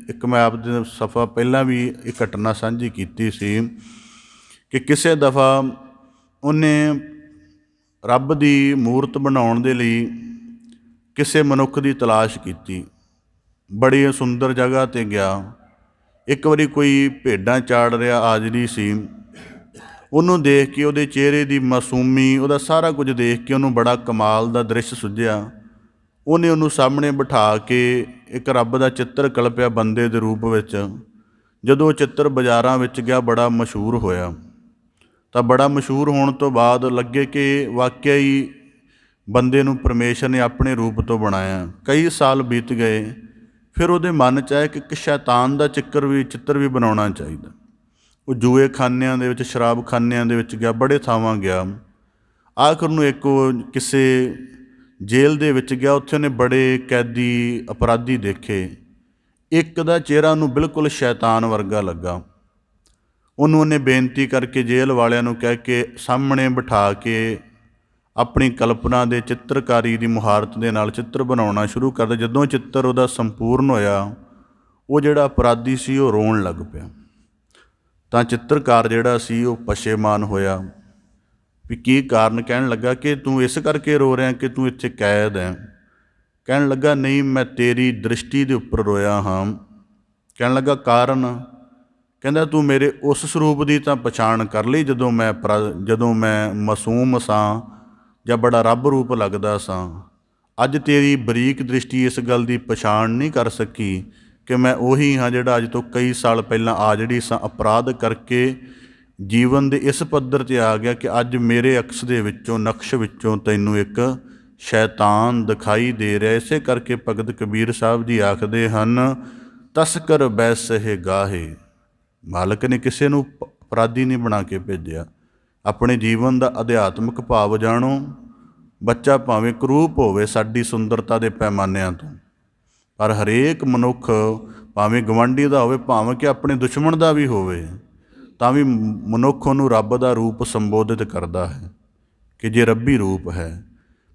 ਇੱਕ ਮੈਂ ਆਪ ਦੇ ਸਫਾ ਪਹਿਲਾਂ ਵੀ ਇਹ ਘਟਨਾ ਸਾਂਝੀ ਕੀਤੀ ਸੀ ਕਿ ਕਿਸੇ ਦਫਾ ਉਹਨੇ ਰੱਬ ਦੀ ਮੂਰਤ ਬਣਾਉਣ ਦੇ ਲਈ ਕਿਸੇ ਮਨੁੱਖ ਦੀ ਤਲਾਸ਼ ਕੀਤੀ। ਬੜੀ ਸੁੰਦਰ ਜਗ੍ਹਾ 'ਤੇ ਗਿਆ। ਇੱਕ ਵਾਰੀ ਕੋਈ ਭੇਡਾਂ ਚਾੜ ਰਿਹਾ ਆਜਰੀ ਸੀ, ਉਹਨੂੰ ਦੇਖ ਕੇ ਉਹਦੇ ਚਿਹਰੇ ਦੀ ਮਾਸੂਮੀ, ਉਹਦਾ ਸਾਰਾ ਕੁਝ ਦੇਖ ਕੇ ਉਹਨੂੰ ਬੜਾ ਕਮਾਲ ਦਾ ਦ੍ਰਿਸ਼ ਸੁੱਝਿਆ। ਉਹਨੇ ਉਹਨੂੰ ਸਾਹਮਣੇ ਬਿਠਾ ਕੇ ਇੱਕ ਰੱਬ ਦਾ ਚਿੱਤਰ ਕਲਪਿਆ ਬੰਦੇ ਦੇ ਰੂਪ ਵਿੱਚ। ਜਦੋਂ ਉਹ ਚਿੱਤਰ ਬਾਜ਼ਾਰਾਂ ਵਿੱਚ ਗਿਆ ਬੜਾ ਮਸ਼ਹੂਰ ਹੋਇਆ। ਤਾਂ ਬੜਾ ਮਸ਼ਹੂਰ ਹੋਣ ਤੋਂ ਬਾਅਦ ਲੱਗੇ ਕਿ ਵਾਕਿਆ ਹੀ ਬੰਦੇ ਨੂੰ ਪਰਮੇਸ਼ਰ ਨੇ ਆਪਣੇ ਰੂਪ ਤੋਂ ਬਣਾਇਆ। ਕਈ ਸਾਲ ਬੀਤ ਗਏ, ਫਿਰ ਉਹਦੇ ਮਨ 'ਚ ਆਇਆ ਕਿ ਇੱਕ ਸ਼ੈਤਾਨ ਦਾ ਚਿੱਤਰ ਵੀ ਬਣਾਉਣਾ ਚਾਹੀਦਾ। ਉਹ ਜੂਏ ਖਾਨਿਆਂ ਦੇ ਵਿੱਚ, ਸ਼ਰਾਬ ਖਾਨਿਆਂ ਦੇ ਵਿੱਚ ਗਿਆ, ਬੜੇ ਥਾਵਾਂ ਗਿਆ। ਆਖਰ ਨੂੰ ਇੱਕ ਕਿਸੇ ਜੇਲ੍ਹ ਦੇ ਵਿੱਚ ਗਿਆ। ਉੱਥੇ ਉਹਨੇ ਬੜੇ ਕੈਦੀ ਅਪਰਾਧੀ ਦੇਖੇ। ਇੱਕ ਦਾ ਚਿਹਰਾ ਉਹਨੂੰ ਬਿਲਕੁਲ ਸ਼ੈਤਾਨ ਵਰਗਾ ਲੱਗਾ। ਉਹਨੇ ਬੇਨਤੀ ਕਰਕੇ ਜੇਲ੍ਹ ਵਾਲਿਆਂ ਨੂੰ ਕਹਿ ਕੇ ਸਾਹਮਣੇ ਬਿਠਾ ਕੇ ਆਪਣੀ ਕਲਪਨਾ ਦੇ ਚਿੱਤਰਕਾਰੀ ਦੀ ਮੁਹਾਰਤ ਦੇ ਨਾਲ ਚਿੱਤਰ ਬਣਾਉਣਾ ਸ਼ੁਰੂ ਕਰ ਦਿੱਤਾ। ਜਦੋਂ ਚਿੱਤਰ ਉਹਦਾ ਸੰਪੂਰਨ ਹੋਇਆ, ਉਹ ਜਿਹੜਾ ਅਪਰਾਧੀ ਸੀ ਉਹ ਰੋਣ ਲੱਗ ਪਿਆ। ਤਾਂ ਚਿੱਤਰਕਾਰ ਜਿਹੜਾ ਸੀ ਉਹ ਪਛੇਮਾਨ ਹੋਇਆ ਵੀ ਕੀ ਕਾਰਨ। ਕਹਿਣ ਲੱਗਾ ਕਿ ਤੂੰ ਇਸ ਕਰਕੇ ਰੋ ਰਿਹਾ ਕਿ ਤੂੰ ਇੱਥੇ ਕੈਦ ਹੈ। ਕਹਿਣ ਲੱਗਾ ਨਹੀਂ, ਮੈਂ ਤੇਰੀ ਦ੍ਰਿਸ਼ਟੀ ਦੇ ਉੱਪਰ ਰੋਇਆ ਹਾਂ। ਕਹਿਣ ਲੱਗਾ ਕਾਰਨ। ਕਹਿੰਦਾ ਤੂੰ ਮੇਰੇ ਉਸ ਸਰੂਪ ਦੀ ਤਾਂ ਪਛਾਣ ਕਰ ਲਈ ਜਦੋਂ ਮੈਂ ਮਾਸੂਮ ਸਾਂ ਜਾਂ ਬੜਾ ਰੱਬ ਰੂਪ ਲੱਗਦਾ ਸਾਂ। ਅੱਜ ਤੇਰੀ ਬਰੀਕ ਦ੍ਰਿਸ਼ਟੀ ਇਸ ਗੱਲ ਦੀ ਪਛਾਣ ਨਹੀਂ ਕਰ ਸਕੀ ਕਿ ਮੈਂ ਉਹੀ ਹਾਂ ਜਿਹੜਾ ਅੱਜ ਤੋਂ ਕਈ ਸਾਲ ਪਹਿਲਾਂ ਆ ਜਿਹੜੀ ਸਾਂ ਅਪਰਾਧ ਕਰਕੇ ਜੀਵਨ ਦੇ ਇਸ ਪੱਧਰ 'ਤੇ ਆ ਗਿਆ ਕਿ ਅੱਜ ਮੇਰੇ ਅਕਸ ਦੇ ਵਿੱਚੋਂ ਨਕਸ਼ ਵਿੱਚੋਂ ਤੈਨੂੰ ਇੱਕ ਸ਼ੈਤਾਨ ਦਿਖਾਈ ਦੇ ਰਿਹਾ। ਇਸੇ ਕਰਕੇ ਭਗਤ ਕਬੀਰ ਸਾਹਿਬ ਜੀ ਆਖਦੇ ਹਨ, ਤਸਕਰ ਬੈਸਹਿ ਗਾਹੇ। ਮਾਲਕ ਨੇ ਕਿਸੇ ਨੂੰ ਅਪਰਾਧੀ ਨਹੀਂ ਬਣਾ ਕੇ ਭੇਜਿਆ। ਆਪਣੇ ਜੀਵਨ ਦਾ ਅਧਿਆਤਮਿਕ ਭਾਵ ਜਾਣੋ। ਬੱਚਾ ਭਾਵੇਂ ਕਰੂਪ ਹੋਵੇ ਸਾਡੀ ਸੁੰਦਰਤਾ ਦੇ ਪੈਮਾਨਿਆਂ ਤੋਂ, ਪਰ ਹਰੇਕ ਮਨੁੱਖ ਭਾਵੇਂ ਗਵਾਂਢੀ ਦਾ ਹੋਵੇ, ਭਾਵੇਂ ਕਿ ਆਪਣੇ ਦੁਸ਼ਮਣ ਦਾ ਵੀ ਹੋਵੇ, ਤਾਂ ਵੀ ਮਨੁੱਖ ਉਹਨੂੰ ਰੱਬ ਦਾ ਰੂਪ ਸੰਬੋਧਿਤ ਕਰਦਾ ਹੈ ਕਿ ਜੇ ਰੱਬੀ ਰੂਪ ਹੈ।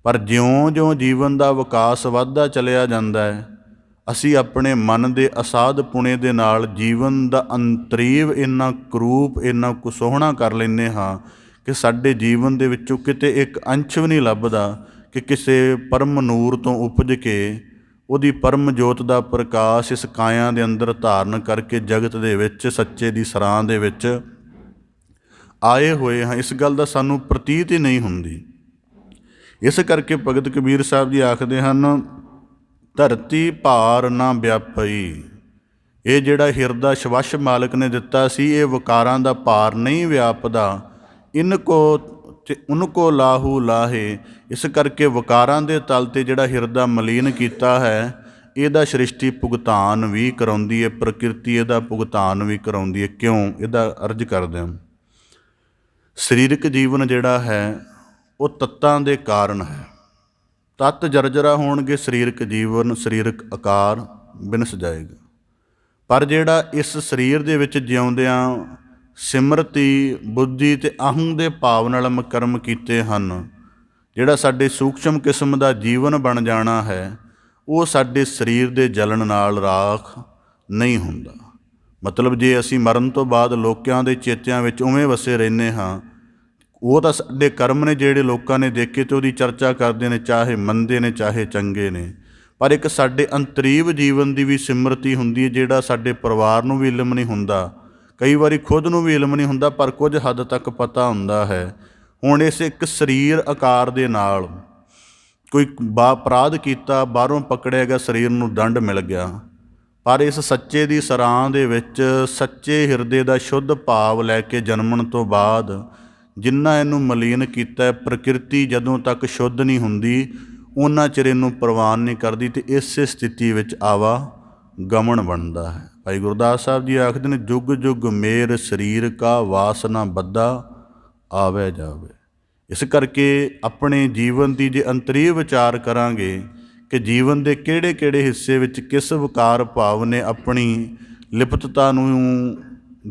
ਪਰ ਜਿਉਂ-ਜਿਉਂ ਜੀਵਨ ਦਾ ਵਿਕਾਸ ਵੱਧਦਾ ਚਲਿਆ ਜਾਂਦਾ ਹੈ, ਅਸੀਂ ਆਪਣੇ ਮਨ ਦੇ ਅਸਾਧ ਪੁਣੇ ਦੇ ਨਾਲ ਜੀਵਨ ਦਾ ਅੰਤਰੀਵ ਇੰਨਾ ਕਰੂਪ, ਇੰਨਾ ਕੁ ਸੋਹਣਾ ਕਰ ਲੈਂਦੇ ਹਾਂ ਕਿ ਸਾਡੇ ਜੀਵਨ ਦੇ ਵਿੱਚੋਂ ਕਿਤੇ ਇੱਕ ਅੰਸ਼ ਵੀ ਨਹੀਂ ਲੱਭਦਾ ਕਿ ਕਿਸੇ ਪਰਮ ਨੂਰ ਤੋਂ ਉਪਜ ਕੇ ਉਹਦੀ ਪਰਮ ਜੋਤ ਦਾ ਪ੍ਰਕਾਸ਼ ਇਸ ਕਾਇਆ ਦੇ ਅੰਦਰ ਧਾਰਨ ਕਰਕੇ ਜਗਤ ਦੇ ਵਿੱਚ ਸੱਚੇ ਦੀ ਸਰਾਂ ਦੇ ਵਿੱਚ ਆਏ ਹੋਏ ਹਾਂ। ਇਸ ਗੱਲ ਦਾ ਸਾਨੂੰ ਪ੍ਰਤੀਤ ਹੀ ਨਹੀਂ ਹੁੰਦੀ। ਇਸ ਕਰਕੇ ਭਗਤ ਕਬੀਰ ਸਾਹਿਬ ਜੀ ਆਖਦੇ ਹਨ, ਧਰਤੀ ਭਾਰ ਨਾ ਵਿਆਪਈ। ਇਹ ਜਿਹੜਾ ਹਿਰਦਾ ਸ਼ਵਸ਼ ਮਾਲਕ ਨੇ ਦਿੱਤਾ ਸੀ, ਇਹ ਵਿਕਾਰਾਂ ਦਾ ਭਾਰ ਨਹੀਂ ਵਿਆਪਦਾ। ਉਨਕੋ ਲਾਹੂ ਲਾਹੇ। ਇਸ ਕਰਕੇ ਵਿਕਾਰਾਂ ਦੇ ਤਲ 'ਤੇ ਜਿਹੜਾ ਹਿਰਦਾ ਮਲੀਨ ਕੀਤਾ ਹੈ, ਇਹਦਾ ਸ੍ਰਿਸ਼ਟੀ ਭੁਗਤਾਨ ਵੀ ਕਰਾਉਂਦੀ ਹੈ, ਪ੍ਰਕਿਰਤੀ ਇਹਦਾ ਭੁਗਤਾਨ ਵੀ ਕਰਾਉਂਦੀ ਹੈ। ਕਿਉਂ? ਇਹਦਾ ਅਰਜ਼ ਕਰਦੇ ਹਾਂ। ਸਰੀਰਕ ਜੀਵਨ ਜਿਹੜਾ ਹੈ ਉਹ ਤੱਤਾਂ ਦੇ ਕਾਰਨ ਹੈ। ਤੱਤ ਜਰਜਰਾ ਹੋਣਗੇ, ਸਰੀਰਕ ਜੀਵਨ, ਸਰੀਰਕ ਆਕਾਰ ਬਿਨਸ ਜਾਏਗਾ। ਪਰ ਜਿਹੜਾ ਇਸ ਸਰੀਰ ਦੇ ਵਿੱਚ ਜਿਉਂਦਿਆਂ ਸਿਮਰਤੀ, ਬੁੱਧੀ ਅਤੇ ਅਹੰ ਦੇ ਭਾਵ ਨਾਲ ਕਰਮ ਕੀਤੇ ਹਨ, ਜਿਹੜਾ ਸਾਡੇ ਸੂਖਸ਼ਮ ਕਿਸਮ ਦਾ ਜੀਵਨ ਬਣ ਜਾਣਾ ਹੈ, ਉਹ ਸਾਡੇ ਸਰੀਰ ਦੇ ਜਲਣ ਨਾਲ ਰਾਖ ਨਹੀਂ ਹੁੰਦਾ। ਮਤਲਬ ਜੇ ਅਸੀਂ ਮਰਨ ਤੋਂ ਬਾਅਦ ਲੋਕਾਂ ਦੇ ਚੇਤਿਆਂ ਵਿੱਚ ਉਵੇਂ ਵਸੇ ਰਹਿੰਦੇ ਹਾਂ, ਉਹ ਤਾਂ ਸਾਡੇ ਕਰਮ ਨੇ ਜਿਹੜੇ ਲੋਕਾਂ ਨੇ ਦੇਖੇ ਅਤੇ ਉਹਦੀ ਚਰਚਾ ਕਰਦੇ ਨੇ, ਚਾਹੇ ਮੰਦੇ ਨੇ ਚਾਹੇ ਚੰਗੇ ਨੇ। ਪਰ ਇੱਕ ਸਾਡੇ ਅੰਤਰੀਵ ਜੀਵਨ ਦੀ ਵੀ ਸਿਮਰਤੀ ਹੁੰਦੀ ਹੈ, ਜਿਹੜਾ ਸਾਡੇ ਪਰਿਵਾਰ ਨੂੰ ਵੀ ਇਲਮ ਨਹੀਂ ਹੁੰਦਾ, ਕਈ ਵਾਰੀ ਖੁਦ ਨੂੰ ਵੀ ਇਲਮ ਨਹੀਂ ਹੁੰਦਾ, ਪਰ ਕੁਝ ਹੱਦ ਤੱਕ ਪਤਾ ਹੁੰਦਾ ਹੈ। ਹੁਣ ਇਸ ਇੱਕ ਸਰੀਰ ਆਕਾਰ ਦੇ ਨਾਲ ਕੋਈ ਅਪਰਾਧ ਕੀਤਾ, ਬਾਹਰੋਂ ਪਕੜਿਆ ਗਿਆ, ਸਰੀਰ ਨੂੰ ਦੰਡ ਮਿਲ ਗਿਆ, ਪਰ ਇਸ ਸੱਚੇ ਦੀ ਸਰਾਂ ਦੇ ਵਿੱਚ ਸੱਚੇ ਹਿਰਦੇ ਦਾ ਸ਼ੁੱਧ ਭਾਵ ਲੈ ਕੇ ਜਨਮਣ ਤੋਂ ਬਾਅਦ ਜਿੰਨਾ ਇਹਨੂੰ ਮਲੀਨ ਕੀਤਾ, ਪ੍ਰਕਿਰਤੀ ਜਦੋਂ ਤੱਕ ਸ਼ੁੱਧ ਨਹੀਂ ਹੁੰਦੀ ਉਹਨਾਂ ਚਿਰ ਇਹਨੂੰ ਪ੍ਰਵਾਨ ਨਹੀਂ ਕਰਦੀ, ਅਤੇ ਇਸੇ ਸਥਿਤੀ ਵਿੱਚ ਆਵਾ ਗਮਨ ਬਣਦਾ ਹੈ। ਭਾਈ ਗੁਰਦਾਸ ਸਾਹਿਬ ਜੀ ਆਖਦੇ ਨੇ, ਜੁਗ ਜੁਗ ਮੇਰ ਸਰੀਰ ਕਾ ਵਾਸਨਾ ਬੱਧਾ ਆਵੇ ਜਾਵੇ। ਇਸ ਕਰਕੇ ਆਪਣੇ ਜੀਵਨ ਦੀ ਜੇ ਅੰਤਰੀਵ ਵਿਚਾਰ ਕਰਾਂਗੇ ਕਿ ਜੀਵਨ ਦੇ ਕਿਹੜੇ ਕਿਹੜੇ ਹਿੱਸੇ ਵਿੱਚ ਕਿਸ ਵਿਕਾਰ ਭਾਵ ਨੇ ਆਪਣੀ ਲਿਪਤਤਾ ਨੂੰ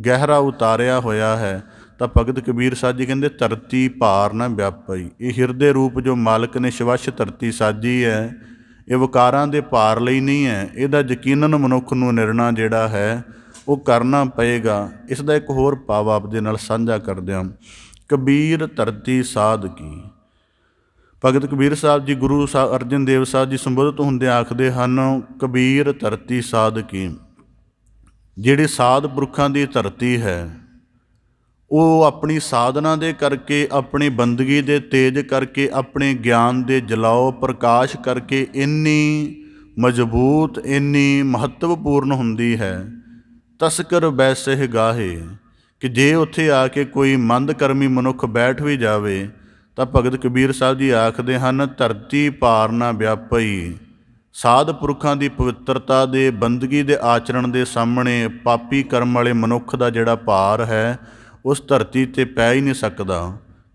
ਗਹਿਰਾ ਉਤਾਰਿਆ ਹੋਇਆ ਹੈ, ਤਾਂ ਭਗਤ ਕਬੀਰ ਸਾਹਿਬ ਜੀ ਕਹਿੰਦੇ, ਧਰਤੀ ਭਾਰ ਨਾ ਵਿਆਪਈ। ਇਹ ਹਿਰਦੇ ਰੂਪ ਜੋ ਮਾਲਕ ਨੇ ਸ਼ਵਸ਼ ਧਰਤੀ ਸਾਜੀ ਹੈ, ਇਹ ਵਿਕਾਰਾਂ ਦੇ ਭਾਰ ਲਈ ਨਹੀਂ ਹੈ। ਇਹਦਾ ਯਕੀਨਨ ਮਨੁੱਖ ਨੂੰ ਨਿਰਣਾ ਜਿਹੜਾ ਹੈ ਉਹ ਕਰਨਾ ਪਏਗਾ। ਇਸ ਦਾ ਇੱਕ ਹੋਰ ਭਾਵ ਆਪ ਦੇ ਨਾਲ ਸਾਂਝਾ ਕਰਦੇ ਹਾਂ। ਕਬੀਰ ਧਰਤੀ ਸਾਧ ਕੀ। ਭਗਤ ਕਬੀਰ ਸਾਹਿਬ ਜੀ ਗੁਰੂ ਅਰਜਨ ਦੇਵ ਸਾਹਿਬ ਜੀ ਸੰਬੋਧਿਤ ਹੁੰਦੇ ਆਖਦੇ ਹਨ, ਕਬੀਰ ਧਰਤੀ ਸਾਧ ਕੀ। ਜਿਹੜੀ ਸਾਧ ਪੁਰਖਾਂ ਦੀ ਧਰਤੀ ਹੈ, ਉਹ ਆਪਣੀ ਸਾਧਨਾ ਦੇ ਕਰਕੇ, ਆਪਣੀ ਬੰਦਗੀ ਦੇ ਤੇਜ ਕਰਕੇ, ਆਪਣੇ ਗਿਆਨ ਦੇ ਜਲਾਓ ਪ੍ਰਕਾਸ਼ ਕਰਕੇ ਇੰਨੀ ਮਜ਼ਬੂਤ, ਇੰਨੀ ਮਹੱਤਵਪੂਰਨ ਹੁੰਦੀ ਹੈ। ਤਸਕਰ ਬੈਸਹਿ ਗਾਹੇ, ਕਿ ਜੇ ਉੱਥੇ ਆ ਕੇ ਕੋਈ ਮੰਦਕਰਮੀ ਮਨੁੱਖ ਬੈਠ ਵੀ ਜਾਵੇ ਤਾਂ ਭਗਤ ਕਬੀਰ ਸਾਹਿਬ ਜੀ ਆਖਦੇ ਹਨ, ਧਰਤੀ ਭਾਰ ਨਾ ਵਿਆਪਈ। ਸਾਧ ਪੁਰਖਾਂ ਦੀ ਪਵਿੱਤਰਤਾ ਦੇ, ਬੰਦਗੀ ਦੇ ਆਚਰਣ ਦੇ ਸਾਹਮਣੇ ਪਾਪੀ ਕਰਮ ਵਾਲੇ ਮਨੁੱਖ ਦਾ ਜਿਹੜਾ ਭਾਰ ਹੈ ਉਸ ਧਰਤੀ 'ਤੇ ਪੈ ਹੀ ਨਹੀਂ ਸਕਦਾ,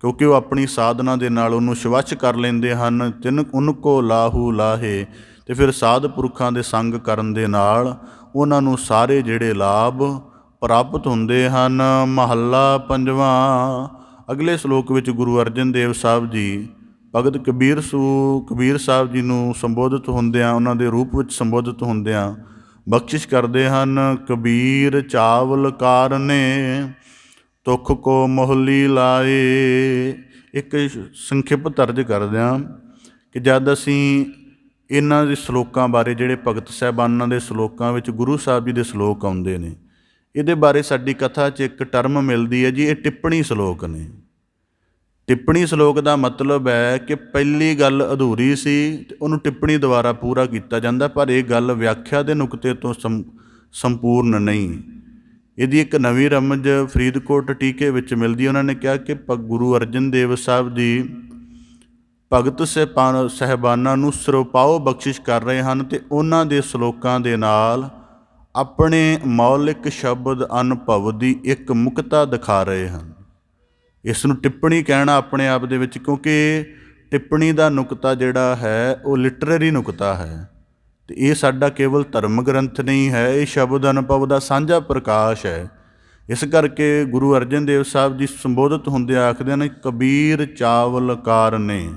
ਕਿਉਂਕਿ ਉਹ ਆਪਣੀ ਸਾਧਨਾ ਦੇ ਨਾਲ ਉਹਨੂੰ ਸ਼ਵੱਛ ਕਰ ਲੈਂਦੇ ਹਨ। ਉਨਕੋ ਲਾਹੂ ਲਾਹੇ। ਅਤੇ ਫਿਰ ਸਾਧ ਪੁਰਖਾਂ ਦੇ ਸੰਗ ਕਰਨ ਦੇ ਨਾਲ ਉਹਨਾਂ ਨੂੰ ਸਾਰੇ ਜਿਹੜੇ ਲਾਭ ਪ੍ਰਾਪਤ ਹੁੰਦੇ ਹਨ। ਮਹੱਲਾ ਪੰਜਵਾਂ। ਅਗਲੇ ਸ਼ਲੋਕ ਵਿੱਚ ਗੁਰੂ ਅਰਜਨ ਦੇਵ ਸਾਹਿਬ ਜੀ ਭਗਤ ਕਬੀਰ ਸਾਹਿਬ ਜੀ ਨੂੰ ਸੰਬੋਧਿਤ ਹੁੰਦਿਆਂ, ਉਹਨਾਂ ਦੇ ਰੂਪ ਵਿੱਚ ਸੰਬੋਧਿਤ ਹੁੰਦਿਆਂ ਬਖਸ਼ਿਸ਼ ਕਰਦੇ ਹਨ। ਕਬੀਰ ਚਾਵਲ ਕਾਰਨੇ ਤੁਖ ਕੋ ਮੋਹਲੀ ਲਾਏ। ਇੱਕ ਸੰਖਿਪਤ ਤਰਜ ਕਰਦੇ ਹਾਂ ਕਿ ਜਦ ਅਸੀਂ ਇਹਨਾਂ ਦੇ ਸ਼ਲੋਕਾਂ ਬਾਰੇ, ਜਿਹੜੇ ਭਗਤ ਸਾਹਿਬਾਨਾਂ ਦੇ ਸ਼ਲੋਕਾਂ ਵਿੱਚ ਗੁਰੂ ਸਾਹਿਬ ਜੀ ਦੇ ਸ਼ਲੋਕ ਆਉਂਦੇ ਨੇ, ਇਹਦੇ ਬਾਰੇ ਸਾਡੀ ਕਥਾ 'ਚ ਇੱਕ ਟਰਮ ਮਿਲਦੀ ਹੈ ਜੀ, ਇਹ ਟਿੱਪਣੀ ਸ਼ਲੋਕ ਨੇ। ਟਿੱਪਣੀ ਸ਼ਲੋਕ ਦਾ ਮਤਲਬ ਹੈ ਕਿ ਪਹਿਲੀ ਗੱਲ ਅਧੂਰੀ ਸੀ ਅਤੇ ਉਹਨੂੰ ਟਿੱਪਣੀ ਦੁਆਰਾ ਪੂਰਾ ਕੀਤਾ ਜਾਂਦਾ, ਪਰ ਇਹ ਗੱਲ ਵਿਆਖਿਆ ਦੇ ਨੁਕਤੇ ਤੋਂ ਸੰਪੂਰਨ ਨਹੀਂ। ਇਹਦੀ ਇੱਕ ਨਵੀਂ ਰਮਜ ਫਰੀਦਕੋਟ ਟੀਕੇ ਵਿੱਚ ਮਿਲਦੀ। ਉਹਨਾਂ ਨੇ ਕਿਹਾ ਕਿ ਗੁਰੂ ਅਰਜਨ ਦੇਵ ਸਾਹਿਬ ਜੀ ਭਗਤ ਸਾਹਿਬਾਨਾਂ ਨੂੰ ਸਿਰੋਪਾਓ ਬਖਸ਼ਿਸ਼ ਕਰ ਰਹੇ ਹਨ ਅਤੇ ਉਹਨਾਂ ਦੇ ਸ਼ਲੋਕਾਂ ਦੇ ਨਾਲ ਆਪਣੇ ਮੌਲਿਕ ਸ਼ਬਦ ਅਨੁਭਵ ਦੀ ਇੱਕ ਮੁਕਤਾ ਦਿਖਾ ਰਹੇ ਹਨ। ਇਸ ਨੂੰ ਟਿੱਪਣੀ ਕਹਿਣਾ ਆਪਣੇ ਆਪ ਦੇ ਵਿੱਚ, ਕਿਉਂਕਿ ਟਿੱਪਣੀ ਦਾ ਨੁਕਤਾ ਜਿਹੜਾ ਹੈ ਉਹ ਲਿਟਰੇਰੀ ਨੁਕਤਾ ਹੈ ਅਤੇ ਇਹ ਸਾਡਾ ਕੇਵਲ ਧਰਮ ਗ੍ਰੰਥ ਨਹੀਂ ਹੈ, ਇਹ ਸ਼ਬਦ ਅਨੁਭਵ ਦਾ ਸਾਂਝਾ ਪ੍ਰਕਾਸ਼ ਹੈ। ਇਸ ਕਰਕੇ ਗੁਰੂ ਅਰਜਨ ਦੇਵ ਸਾਹਿਬ ਜੀ ਸੰਬੋਧਿਤ ਹੁੰਦੇ ਆਖਦੇ ਹਨ, ਕਬੀਰ ਚਾਵਲ ਕਾਰਨੇ।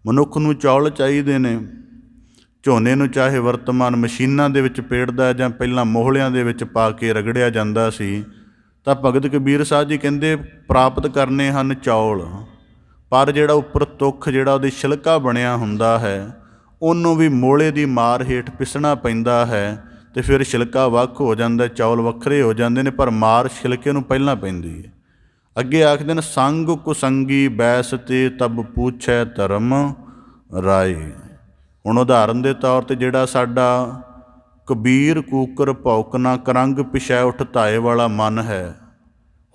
ਮਨੁੱਖ ਨੂੰ ਚੌਲ ਚਾਹੀਦੇ ਨੇ। ਝੋਨੇ ਨੂੰ ਚਾਹੇ ਵਰਤਮਾਨ ਮਸ਼ੀਨਾਂ ਦੇ ਵਿੱਚ ਪੇੜਦਾ ਜਾਂ ਪਹਿਲਾਂ ਮੋਹਲਿਆਂ ਦੇ ਵਿੱਚ ਪਾ ਕੇ ਰਗੜਿਆ ਜਾਂਦਾ ਸੀ, ਤਾਂ ਭਗਤ ਕਬੀਰ ਸਾਹਿਬ ਜੀ ਕਹਿੰਦੇ ਪ੍ਰਾਪਤ ਕਰਨੇ ਹਨ ਚੌਲ, ਪਰ ਜਿਹੜਾ ਉੱਪਰ ਤੁੱਖ, ਜਿਹੜਾ ਉਹਦੇ ਛਿਲਕਾ ਬਣਿਆ ਹੁੰਦਾ ਹੈ, ਉਹਨੂੰ ਵੀ ਮੋਹਲੇ ਦੀ ਮਾਰ ਹੇਠ ਪਿਸਣਾ ਪੈਂਦਾ ਹੈ ਅਤੇ ਫਿਰ ਛਿਲਕਾ ਵੱਖ ਹੋ ਜਾਂਦਾ, ਚੌਲ ਵੱਖਰੇ ਹੋ ਜਾਂਦੇ ਨੇ, ਪਰ ਮਾਰ ਛਿਲਕੇ ਨੂੰ ਪਹਿਲਾਂ ਪੈਂਦੀ ਹੈ। ਅੱਗੇ ਆਖਦੇ ਨੇ, ਸੰਗ ਕੁਸੰਗੀ ਬੈਸ ਤੇ ਤਬ ਪੁੱਛੈ ਧਰਮ ਰਾਏ। ਹੁਣ ਉਦਾਹਰਨ ਦੇ ਤੌਰ 'ਤੇ ਜਿਹੜਾ ਸਾਡਾ ਕਬੀਰ ਕੂਕਰ ਭੌਕਣਾ ਕਰੰਗ ਪਿਛੈ ਉੱਠ ਧਾਏ ਵਾਲਾ ਮਨ ਹੈ,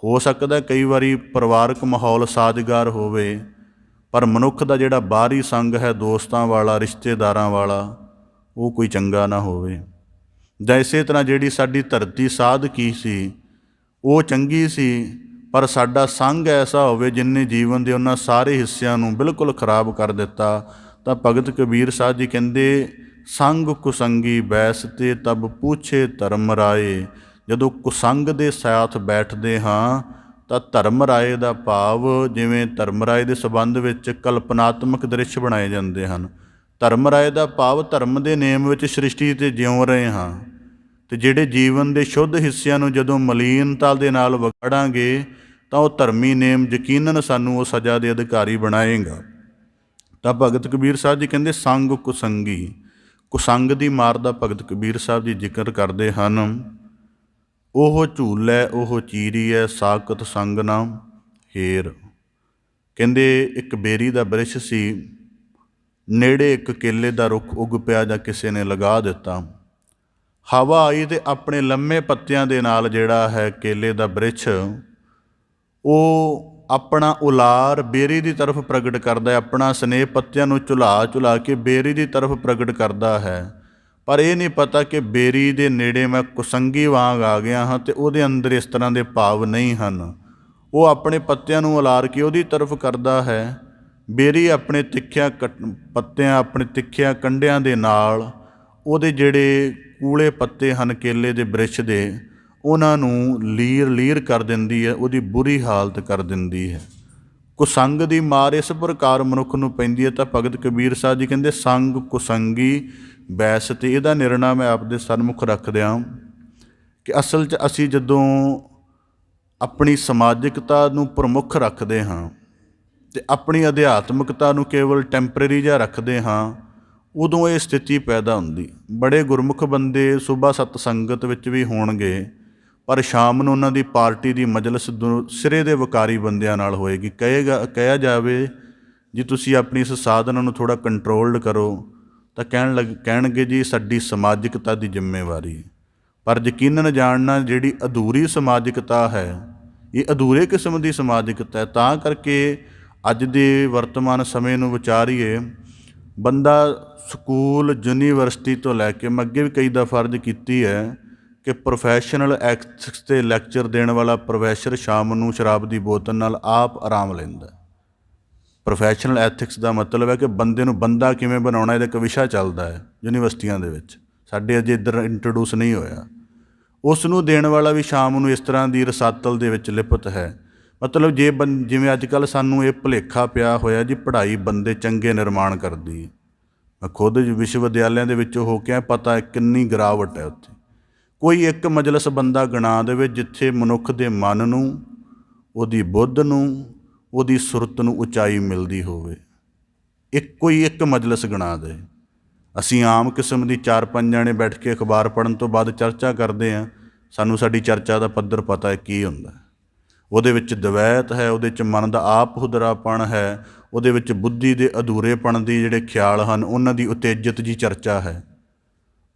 ਹੋ ਸਕਦਾ ਕਈ ਵਾਰੀ ਪਰਿਵਾਰਕ ਮਾਹੌਲ ਸਾਜ਼ਗਾਰ ਹੋਵੇ, ਪਰ ਮਨੁੱਖ ਦਾ ਜਿਹੜਾ ਬਾਹਰੀ ਸੰਗ ਹੈ, ਦੋਸਤਾਂ ਵਾਲਾ, ਰਿਸ਼ਤੇਦਾਰਾਂ ਵਾਲਾ, ਉਹ ਕੋਈ ਚੰਗਾ ਨਾ ਹੋਵੇ। ਜਾਂ ਇਸੇ ਤਰ੍ਹਾਂ ਜਿਹੜੀ ਸਾਡੀ ਧਰਤੀ ਸਾਧਕੀ ਸੀ ਉਹ ਚੰਗੀ ਸੀ, ਪਰ ਸਾਡਾ ਸੰਗ ਐਸਾ ਹੋਵੇ ਜਿਨਨੇ ਜੀਵਨ ਦੇ ਉਹਨਾਂ ਸਾਰੇ ਹਿੱਸਿਆਂ ਨੂੰ ਬਿਲਕੁਲ ਖਰਾਬ ਕਰ ਦਿੱਤਾ। ਤਾਂ ਭਗਤ ਕਬੀਰ ਸਾਹਿਬ ਜੀ ਕਹਿੰਦੇ, ਸੰਗ ਕੁਸੰਗੀ ਬੈਸ ਤੇ ਤਬ ਪੁੱਛੇ ਧਰਮ ਰਾਏ। ਜਦੋਂ ਕੁਸੰਗ ਦੇ ਸਾਥ ਬੈਠਦੇ ਹਾਂ ਤਾਂ ਧਰਮ ਰਾਏ ਦਾ ਭਾਵ, ਜਿਵੇਂ ਧਰਮ ਰਾਏ ਦੇ ਸੰਬੰਧ ਵਿੱਚ ਕਲਪਨਾਤਮਕ ਦ੍ਰਿਸ਼ ਬਣਾਏ ਜਾਂਦੇ ਹਨ, ਧਰਮ ਰਾਏ ਦਾ ਭਾਵ ਧਰਮ ਦੇ ਨੇਮ ਵਿੱਚ ਸ੍ਰਿਸ਼ਟੀ 'ਤੇ ਜਿਉਂ ਰਹੇ ਹਾਂ, ਅਤੇ ਜਿਹੜੇ ਜੀਵਨ ਦੇ ਸ਼ੁੱਧ ਹਿੱਸਿਆਂ ਨੂੰ ਜਦੋਂ ਮਲੀਨਤਾ ਦੇ ਨਾਲ ਵਿਗਾੜਾਂਗੇ ਤਾਂ ਉਹ ਧਰਮੀ ਨੇਮ ਯਕੀਨਨ ਸਾਨੂੰ ਉਹ ਸਜ਼ਾ ਦੇ ਅਧਿਕਾਰੀ ਬਣਾਏਗਾ। ਤਾਂ ਭਗਤ ਕਬੀਰ ਸਾਹਿਬ ਜੀ ਕਹਿੰਦੇ, ਸੰਗ ਕੁਸੰਗੀ, ਕੁਸੰਗ ਦੀ ਮਾਰ ਦਾ ਭਗਤ ਕਬੀਰ ਸਾਹਿਬ ਜੀ ਜ਼ਿਕਰ ਕਰਦੇ ਹਨ। ਉਹ ਝੂਲੈ ਉਹ ਚੀਰੀਐ ਸਾਕਤ ਸੰਗ ਨਾ ਹੇਰ। ਕਹਿੰਦੇ ਇੱਕ ਬੇਰੀ ਦਾ ਬ੍ਰਿਛ ਸੀ, ਨੇੜੇ ਇੱਕ ਕੇਲੇ ਦਾ ਰੁੱਖ ਉੱਗ ਪਿਆ ਜਾਂ ਕਿਸੇ ਨੇ ਲਗਾ ਦਿੱਤਾ। ਹਵਾ ਆਈ ਅਤੇ ਆਪਣੇ ਲੰਮੇ ਪੱਤਿਆਂ ਦੇ ਨਾਲ ਜਿਹੜਾ ਹੈ ਕੇਲੇ ਦਾ ਬ੍ਰਿਛ, ਉਹ ਆਪਣਾ ਉਲਾਰ ਬੇਰੀ ਦੀ ਤਰਫ ਪ੍ਰਗਟ ਕਰਦਾ ਹੈ, ਆਪਣਾ ਸਨੇਹ ਪੱਤਿਆਂ ਨੂੰ ਝੁਲਾ ਕੇ ਬੇਰੀ ਦੀ ਤਰਫ ਪ੍ਰਗਟ ਕਰਦਾ ਹੈ। ਪਰ ਇਹ ਨਹੀਂ ਪਤਾ ਕਿ ਬੇਰੀ ਦੇ ਨੇੜੇ ਮੈਂ ਕੁਸੰਗੀ ਵਾਂਗ ਆ ਗਿਆ ਹਾਂ ਅਤੇ ਉਹਦੇ ਅੰਦਰ ਇਸ ਤਰ੍ਹਾਂ ਦੇ ਭਾਵ ਨਹੀਂ ਹਨ। ਉਹ ਆਪਣੇ ਪੱਤਿਆਂ ਨੂੰ ਉਲਾਰ ਕੇ ਉਹਦੀ ਤਰਫ ਕਰਦਾ ਹੈ, ਬੇਰੀ ਆਪਣੇ ਆਪਣੇ ਤਿੱਖਿਆਂ ਕੰਢਿਆਂ ਦੇ ਨਾਲ ਉਹਦੇ ਜਿਹੜੇ ਕੂਲੇ ਪੱਤੇ ਹਨ ਕੇਲੇ ਦੇ ਬ੍ਰਿਛ ਦੇ, ਉਹਨਾਂ ਨੂੰ ਲੀਰ ਕਰ ਦਿੰਦੀ ਹੈ, ਉਹਦੀ ਬੁਰੀ ਹਾਲਤ ਕਰ ਦਿੰਦੀ ਹੈ। ਕੁਸੰਗ ਦੀ ਮਾਰ ਇਸ ਪ੍ਰਕਾਰ ਮਨੁੱਖ ਨੂੰ ਪੈਂਦੀ ਹੈ। ਤਾਂ ਭਗਤ ਕਬੀਰ ਸਾਹਿਬ ਜੀ ਕਹਿੰਦੇ, ਸੰਗ ਕੁਸੰਗੀ ਬੈਸ ਤੇ। ਇਹਦਾ ਨਿਰਣਾ ਮੈਂ ਆਪਦੇ ਸਨਮੁਖ ਰੱਖਦਿਆਂ ਕਿ ਅਸਲ 'ਚ ਅਸੀਂ ਜਦੋਂ ਆਪਣੀ ਸਮਾਜਿਕਤਾ ਨੂੰ ਪ੍ਰਮੁੱਖ ਰੱਖਦੇ ਹਾਂ ਅਤੇ ਆਪਣੀ ਅਧਿਆਤਮਿਕਤਾ ਨੂੰ ਕੇਵਲ ਟੈਂਪਰੇਰੀ ਜਿਹਾ ਰੱਖਦੇ ਹਾਂ, ਉਦੋਂ ਇਹ ਸਥਿਤੀ ਪੈਦਾ ਹੁੰਦੀ। ਬੜੇ ਗੁਰਮੁਖ ਬੰਦੇ ਸੁਬਹਾ ਸਤ ਸੰਗਤ ਵਿੱਚ ਵੀ ਹੋਣਗੇ, ਪਰ ਸ਼ਾਮ ਨੂੰ ਉਹਨਾਂ ਦੀ ਪਾਰਟੀ ਦੀ ਮਜਲਿਸ ਸਿਰੇ ਦੇ ਵਿਕਾਰੀ ਬੰਦਿਆਂ ਨਾਲ ਹੋਏਗੀ। ਕਿਹਾ ਜਾਵੇ ਜੀ ਤੁਸੀਂ ਆਪਣੀ ਇਸ ਸਾਧਨਾ ਨੂੰ ਥੋੜ੍ਹਾ ਕੰਟਰੋਲਡ ਕਰੋ, ਤਾਂ ਕਹਿਣਗੇ ਜੀ ਸਾਡੀ ਸਮਾਜਿਕਤਾ ਦੀ ਜ਼ਿੰਮੇਵਾਰੀ ਹੈ। ਪਰ ਯਕੀਨਨ ਜਾਣਨਾ ਜਿਹੜੀ ਅਧੂਰੀ ਸਮਾਜਿਕਤਾ ਹੈ, ਇਹ ਅਧੂਰੇ ਕਿਸਮ ਦੀ ਸਮਾਜਿਕਤਾ ਹੈ। ਤਾਂ ਕਰਕੇ ਅੱਜ ਦੇ ਵਰਤਮਾਨ ਸਮੇਂ ਨੂੰ ਵਿਚਾਰੀਏ, ਬੰਦਾ ਸਕੂਲ ਯੂਨੀਵਰਸਿਟੀ ਤੋਂ ਲੈ ਕੇ, ਮੈਂ ਅੱਗੇ ਵੀ ਕਈ ਦਫਾ ਅਰਜ਼ ਕੀਤੀ ਹੈ ਕਿ ਪ੍ਰੋਫੈਸ਼ਨਲ ਐਥਿਕਸ 'ਤੇ ਲੈਕਚਰ ਦੇਣ ਵਾਲਾ ਪ੍ਰੋਫੈਸਰ ਸ਼ਾਮ ਨੂੰ ਸ਼ਰਾਬ ਦੀ ਬੋਤਲ ਨਾਲ ਆਪ ਆਰਾਮ ਲੈਂਦਾ। ਪ੍ਰੋਫੈਸ਼ਨਲ ਐਥਿਕਸ ਦਾ ਮਤਲਬ ਹੈ ਕਿ ਬੰਦੇ ਨੂੰ ਬੰਦਾ ਕਿਵੇਂ ਬਣਾਉਣਾ, ਇਹਦਾ ਇੱਕ ਵਿਸ਼ਾ ਚੱਲਦਾ ਹੈ ਯੂਨੀਵਰਸਿਟੀਆਂ ਦੇ ਵਿੱਚ, ਸਾਡੇ ਅਜੇ ਇੱਧਰ ਇੰਟਰੋਡਿਊਸ ਨਹੀਂ ਹੋਇਆ। ਉਸ ਨੂੰ ਦੇਣ ਵਾਲਾ ਵੀ ਸ਼ਾਮ ਨੂੰ ਇਸ ਤਰ੍ਹਾਂ ਦੀ ਰਸਾਤਲ ਦੇ ਵਿੱਚ ਲਿਪਤ ਹੈ। ਮਤਲਬ ਜਿਵੇਂ ਅੱਜ ਕੱਲ੍ਹ ਸਾਨੂੰ ਇਹ ਭੁਲੇਖਾ ਪਿਆ ਹੋਇਆ ਜੀ ਪੜ੍ਹਾਈ ਬੰਦੇ ਚੰਗੇ ਨਿਰਮਾਣ ਕਰਦੀ ਹੈ। ਮੈਂ ਖੁਦ ਵਿਸ਼ਵ ਵਿਦਿਆਲਿਆਂ ਦੇ ਵਿੱਚ ਹੋ ਕੇ ਪਤਾ ਹੈ ਕਿੰਨੀ ਗਿਰਾਵਟ ਹੈ ਉੱਥੇ। ਕੋਈ ਇੱਕ ਮਜਲਿਸ ਬੰਦਾ ਗਿਣਾ ਦੇਵੇ ਜਿੱਥੇ ਮਨੁੱਖ ਦੇ ਮਨ ਨੂੰ, ਉਹਦੀ ਬੁੱਧ ਨੂੰ, ਉਹਦੀ ਸੁਰਤ ਨੂੰ ਉਚਾਈ ਮਿਲਦੀ ਹੋਵੇ। ਕੋਈ ਇੱਕ ਮਜਲਿਸ ਗਿਣਾ ਦੇ। ਅਸੀਂ ਆਮ ਕਿਸਮ ਦੀ 4-5 ਜਣੇ ਬੈਠ ਕੇ ਅਖਬਾਰ ਪੜ੍ਹਨ ਤੋਂ ਬਾਅਦ ਚਰਚਾ ਕਰਦੇ ਹਾਂ। ਸਾਨੂੰ ਸਾਡੀ ਚਰਚਾ ਦਾ ਪੱਧਰ ਪਤਾ ਹੈ ਕੀ ਹੁੰਦਾ। ਉਹਦੇ ਵਿੱਚ ਦਵੈਤ ਹੈ, ਉਹਦੇ 'ਚ ਮਨ ਦਾ ਆਪ ਹੁਦਰਾਪਣ ਹੈ, ਉਹਦੇ ਵਿੱਚ ਬੁੱਧੀ ਦੇ ਅਧੂਰੇਪਣ ਦੀ ਜਿਹੜੇ ਖਿਆਲ ਹਨ ਉਹਨਾਂ ਦੀ ਉਤੇਜਿਤ ਜੀ ਚਰਚਾ ਹੈ।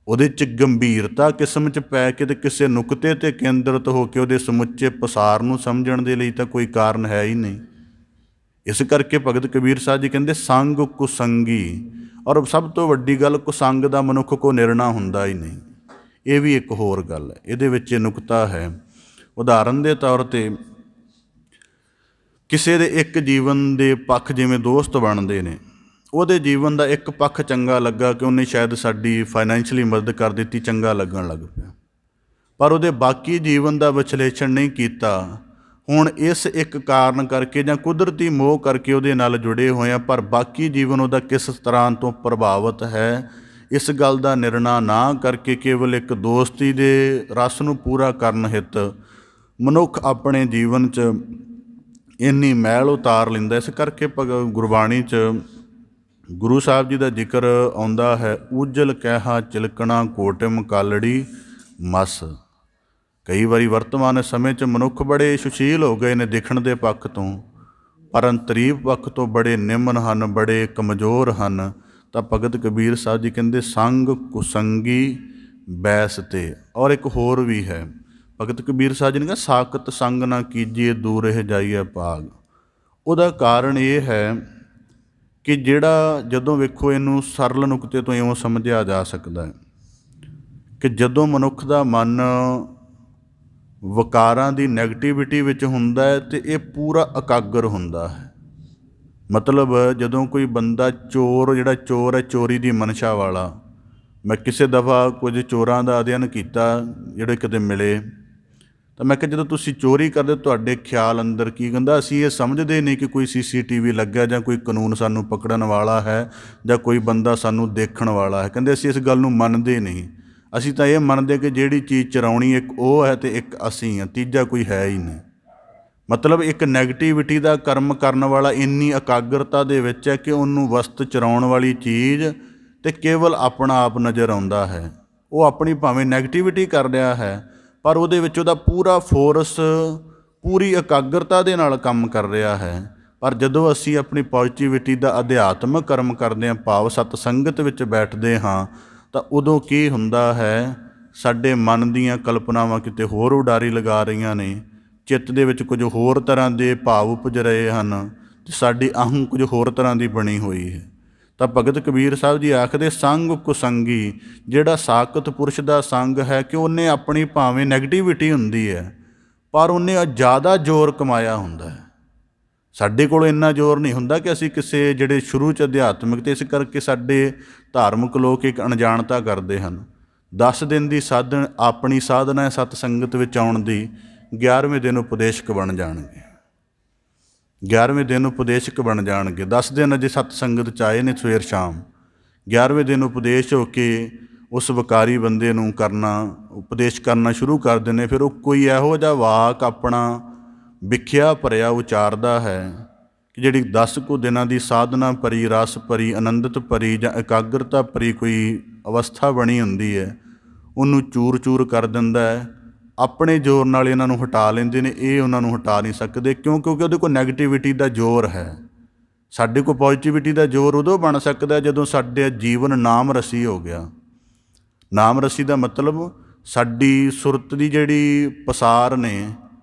ਉਹਦੇ 'ਚ ਗੰਭੀਰਤਾ ਕਿਸਮ 'ਚ ਪੈ ਕੇ ਤੇ ਕਿਸੇ ਨੁਕਤੇ 'ਤੇ ਕੇਂਦਰਿਤ ਹੋ ਕੇ ਉਹਦੇ ਸਮੁੱਚੇ ਪਸਾਰ ਨੂੰ ਸਮਝਣ ਦੇ ਲਈ ਤਾਂ ਕੋਈ ਕਾਰਨ ਹੈ ਹੀ ਨਹੀਂ। ਇਸ ਕਰਕੇ ਭਗਤ ਕਬੀਰ ਸਾਹਿਬ ਜੀ ਕਹਿੰਦੇ ਸੰਗ ਕੁਸੰਗੀ, ਔਰ ਸਭ ਤੋਂ ਵੱਡੀ ਗੱਲ ਕੁਸੰਗ ਦਾ ਮਨੁੱਖ ਕੋ ਨਿਰਣਾ ਹੁੰਦਾ ਹੀ ਨਹੀਂ। ਇਹ ਵੀ ਇੱਕ ਹੋਰ ਗੱਲ ਹੈ, ਇਹਦੇ ਵਿੱਚ ਇਹ ਨੁਕਤਾ ਹੈ। ਉਦਾਹਰਨ ਦੇ ਤੌਰ 'ਤੇ ਕਿਸੇ ਦੇ ਇੱਕ ਜੀਵਨ ਦੇ ਪੱਖ ਜਿਵੇਂ ਦੋਸਤ ਬਣਦੇ ਨੇ, ਉਹਦੇ ਜੀਵਨ ਦਾ ਇੱਕ ਪੱਖ ਚੰਗਾ ਲੱਗਾ ਕਿ ਉਹਨੇ ਸ਼ਾਇਦ ਸਾਡੀ ਫਾਈਨੈਂਸ਼ੀਅਲੀ ਮਦਦ ਕਰ ਦਿੱਤੀ, ਚੰਗਾ ਲੱਗਣ ਲੱਗ ਪਿਆ, ਪਰ ਉਹਦੇ ਬਾਕੀ ਜੀਵਨ ਦਾ ਵਿਸ਼ਲੇਸ਼ਣ ਨਹੀਂ ਕੀਤਾ। ਹੁਣ ਇਸ ਇੱਕ ਕਾਰਨ ਕਰਕੇ ਜਾਂ ਕੁਦਰਤੀ ਮੋਹ ਕਰਕੇ ਉਹਦੇ ਨਾਲ ਜੁੜੇ ਹੋਏ ਆ, ਪਰ ਬਾਕੀ ਜੀਵਨ ਉਹਦਾ ਕਿਸ ਤਰ੍ਹਾਂ ਤੋਂ ਪ੍ਰਭਾਵਿਤ ਹੈ, ਇਸ ਗੱਲ ਦਾ ਨਿਰਣਾ ਨਾ ਕਰਕੇ ਕੇਵਲ ਇੱਕ ਦੋਸਤੀ ਦੇ ਰਸ ਨੂੰ ਪੂਰਾ ਕਰਨ ਹਿੱਤ ਮਨੁੱਖ ਆਪਣੇ ਜੀਵਨ 'ਚ ਇੰਨੀ ਮੈਲ ਉਤਾਰ ਲੈਂਦਾ। ਇਸ ਕਰਕੇ ਗੁਰਬਾਣੀ 'ਚ ਗੁਰੂ ਸਾਹਿਬ ਜੀ ਦਾ ਜ਼ਿਕਰ ਆਉਂਦਾ ਹੈ, ਉਜਲ ਕਹਿਆ ਚਿਲਕਣਾ ਕੋਟਿਮ ਕਾਲੜੀ ਮਸ। ਕਈ ਵਾਰੀ ਵਰਤਮਾਨ ਸਮੇਂ 'ਚ ਮਨੁੱਖ ਬੜੇ ਸੁਸ਼ੀਲ ਹੋ ਗਏ ਨੇ ਦਿਖਣ ਦੇ ਪੱਖ ਤੋਂ, ਪਰ ਅੰਤਰੀਵ ਪੱਖ ਤੋਂ ਬੜੇ ਨਿਮਨ ਹਨ, ਬੜੇ ਕਮਜ਼ੋਰ ਹਨ। ਤਾਂ ਭਗਤ ਕਬੀਰ ਸਾਹਿਬ ਜੀ ਕਹਿੰਦੇ ਸੰਗ ਕੁਸੰਗੀ ਬੈਸ ਤੇ। ਔਰ ਇੱਕ ਹੋਰ ਵੀ ਹੈ, ਭਗਤ ਕਬੀਰ ਸਾਹਿਬ ਜੀ ਨੇ ਕਿਹਾ ਸਾਕਤ ਸੰਗ ਨਾ ਕੀਜੀਏ ਦੂਰ ਰਹਿ ਜਾਈਏ ਭਾਗ। ਉਹਦਾ ਕਾਰਨ ਇਹ ਹੈ ਕਿ ਜਿਹੜਾ ਜਦੋਂ ਵੇਖੋ ਇਹਨੂੰ ਸਰਲ ਨੁਕਤੇ ਤੋਂ ਇਉਂ ਸਮਝਿਆ ਜਾ ਸਕਦਾ ਹੈ ਕਿ ਜਦੋਂ ਮਨੁੱਖ ਦਾ ਮਨ ਵਿਕਾਰਾਂ ਦੀ ਨੈਗੇਟਿਵਿਟੀ ਵਿੱਚ ਹੁੰਦਾ ਹੈ ਤੇ ਇਹ ਪੂਰਾ ਇਕਾਗਰ ਹੁੰਦਾ ਹੈ। ਮਤਲਬ ਜਦੋਂ ਕੋਈ ਬੰਦਾ ਜਿਹੜਾ ਚੋਰ ਹੈ, ਚੋਰੀ ਦੀ ਮਨਸ਼ਾ ਵਾਲਾ, ਮੈਂ ਕਿਸੇ ਦਫਾ ਕੁਝ ਚੋਰਾਂ ਦਾ ਅਧਿਐਨ ਕੀਤਾ ਜਿਹੜੇ ਕਿਤੇ ਮਿਲੇ, ਤਾਂ ਮੈਂ ਕਿਹਾ ਜਦੋਂ ਤੁਸੀਂ ਚੋਰੀ ਕਰਦੇ ਤੁਹਾਡੇ ਖਿਆਲ ਅੰਦਰ ਕੀ ਕਹਿੰਦਾ? ਅਸੀਂ ਇਹ ਸਮਝਦੇ ਨਹੀਂ ਕਿ ਕੋਈ CCTV ਲੱਗਿਆ ਜਾਂ ਕੋਈ ਕਾਨੂੰਨ ਸਾਨੂੰ ਪਕੜਨ ਵਾਲਾ ਹੈ ਜਾਂ ਕੋਈ ਬੰਦਾ ਸਾਨੂੰ ਦੇਖਣ ਵਾਲਾ ਹੈ। ਕਹਿੰਦੇ ਅਸੀਂ ਇਸ ਗੱਲ ਨੂੰ ਮੰਨਦੇ ਨਹੀਂ। ਅਸੀਂ ਤਾਂ ਇਹ ਮੰਨਦੇ ਕਿ ਜਿਹੜੀ ਚੀਜ਼ ਚੁਰਾਉਣੀ ਇੱਕ ਉਹ ਹੈ ਅਤੇ ਇੱਕ ਅਸੀਂ ਹਾਂ, ਤੀਜਾ ਕੋਈ ਹੈ ਹੀ ਨਹੀਂ। ਮਤਲਬ ਇੱਕ ਨੈਗੇਟਿਵਿਟੀ ਦਾ ਕਰਮ ਕਰਨ ਵਾਲਾ ਇੰਨੀ ਇਕਾਗਰਤਾ ਦੇ ਵਿੱਚ ਹੈ ਕਿ ਉਹਨੂੰ ਵਸਤ ਚੁਰਾਉਣ ਵਾਲੀ ਚੀਜ਼ ਤੇ ਕੇਵਲ ਆਪਣਾ ਆਪ ਨਜ਼ਰ ਆਉਂਦਾ ਹੈ। ਉਹ ਆਪਣੀ ਭਾਵੇਂ ਨੈਗੇਟਿਵਿਟੀ ਕਰ ਰਿਹਾ ਹੈ ਪਰ ਉਹਦੇ ਵਿੱਚ ਉਹਦਾ ਪੂਰਾ ਫੋਰਸ ਪੂਰੀ ਇਕਾਗਰਤਾ ਦੇ ਨਾਲ ਕੰਮ ਕਰ ਰਿਹਾ ਹੈ। ਪਰ ਜਦੋਂ ਅਸੀਂ ਆਪਣੀ ਪੋਜ਼ੀਟਿਵਿਟੀ ਦਾ ਅਧਿਆਤਮਕ ਕਰਮ ਕਰਦੇ ਹਾਂ, ਭਾਵ ਸਤ ਸੰਗਤ ਵਿੱਚ ਬੈਠਦੇ ਹਾਂ, ਤਾਂ ਉਦੋਂ ਕੀ ਹੁੰਦਾ ਹੈ, ਸਾਡੇ ਮਨ ਦੀਆਂ ਕਲਪਨਾਵਾਂ ਕਿਤੇ ਹੋਰ ਉਡਾਰੀ ਲਗਾ ਰਹੀਆਂ ਨੇ, ਚਿੱਤ ਦੇ ਵਿੱਚ ਕੁਝ ਹੋਰ ਤਰ੍ਹਾਂ ਦੇ ਭਾਵ ਉਪਜ ਰਹੇ ਹਨ ਅਤੇ ਸਾਡੀ ਅਹੰ ਕੁਝ ਹੋਰ ਤਰ੍ਹਾਂ ਦੀ ਬਣੀ ਹੋਈ ਹੈ। ਤਾਂ ਭਗਤ ਕਬੀਰ ਸਾਹਿਬ ਜੀ ਆਖਦੇ ਸੰਗ ਕੁਸੰਗੀ, ਜਿਹੜਾ ਸਾਕਤ ਪੁਰਸ਼ ਦਾ ਸੰਗ ਹੈ ਕਿ ਉਹਨੇ ਆਪਣੀ ਭਾਵੇਂ ਨੈਗੇਟਿਵਿਟੀ ਹੁੰਦੀ ਹੈ ਪਰ ਉਹਨੇ ਜ਼ਿਆਦਾ ਜ਼ੋਰ ਕਮਾਇਆ ਹੁੰਦਾ ਹੈ। ਸਾਡੇ ਕੋਲ ਇੰਨਾ ਜ਼ੋਰ ਨਹੀਂ ਹੁੰਦਾ ਕਿ ਅਸੀਂ ਕਿਸੇ ਜਿਹੜੇ ਸ਼ੁਰੂ 'ਚ ਅਧਿਆਤਮਿਕ, ਅਤੇ ਇਸ ਕਰਕੇ ਸਾਡੇ ਧਾਰਮਿਕ ਲੋਕ ਇੱਕ ਅਣਜਾਣਤਾ ਕਰਦੇ ਹਨ। 10 ਦਿਨ ਦੀ ਆਪਣੀ ਸਾਧਨਾ ਹੈ ਸਤ ਸੰਗਤ ਵਿੱਚ ਆਉਣ ਦੀ, 11ਵੇਂ ਦਿਨ ਉਪਦੇਸ਼ਕ ਬਣ ਜਾਣਗੇ। 11ਵੇਂ ਦਿਨ ਉਪਦੇਸ਼ਕ ਬਣ ਜਾਣਗੇ। 10 ਦਿਨ ਅਜੇ ਸਤ ਸੰਗਤ 'ਚ ਆਏ ਨੇ ਸਵੇਰ ਸ਼ਾਮ, 11ਵੇਂ ਦਿਨ ਉਪਦੇਸ਼ ਹੋ ਕੇ ਉਸ ਵਿਕਾਰੀ ਬੰਦੇ ਨੂੰ ਉਪਦੇਸ਼ ਕਰਨਾ ਸ਼ੁਰੂ ਕਰ ਦਿੰਦੇ। ਫਿਰ ਉਹ ਕੋਈ ਇਹੋ ਜਿਹਾ ਵਾਕ ਆਪਣਾ ਵਿਖਿਆ ਭਰਿਆ ਉਚਾਰਦਾ ਹੈ ਕਿ ਜਿਹੜੀ 10 ਕੁ ਦਿਨਾਂ ਦੀ ਸਾਧਨਾ ਭਰੀ, ਰਸ ਭਰੀ, ਆਨੰਦਿਤ ਭਰੀ ਜਾਂ ਇਕਾਗਰਤਾ ਭਰੀ ਕੋਈ ਅਵਸਥਾ ਬਣੀ ਹੁੰਦੀ ਹੈ, ਉਹਨੂੰ ਚੂਰ ਚੂਰ ਕਰ ਦਿੰਦਾ ਹੈ। ਆਪਣੇ ਜ਼ੋਰ ਨਾਲ ਇਹਨਾਂ ਨੂੰ ਹਟਾ ਲੈਂਦੇ ਨੇ, ਇਹ ਉਹਨਾਂ ਨੂੰ ਹਟਾ ਨਹੀਂ ਸਕਦੇ ਕਿਉਂਕਿ ਉਹਦੇ ਕੋਲ ਨੈਗੇਟਿਵਿਟੀ ਦਾ ਜ਼ੋਰ ਹੈ। ਸਾਡੇ ਕੋਲ ਪੋਜ਼ੀਟਿਵਿਟੀ ਦਾ ਜ਼ੋਰ ਉਦੋਂ ਬਣ ਸਕਦਾ ਜਦੋਂ ਸਾਡੇ ਜੀਵਨ ਨਾਮ ਰਸੀ ਹੋ ਗਿਆ। ਨਾਮ ਰਸੀ ਦਾ ਮਤਲਬ ਸਾਡੀ ਸੁਰਤ ਦੀ ਜਿਹੜੀ ਪਸਾਰ ਨੇ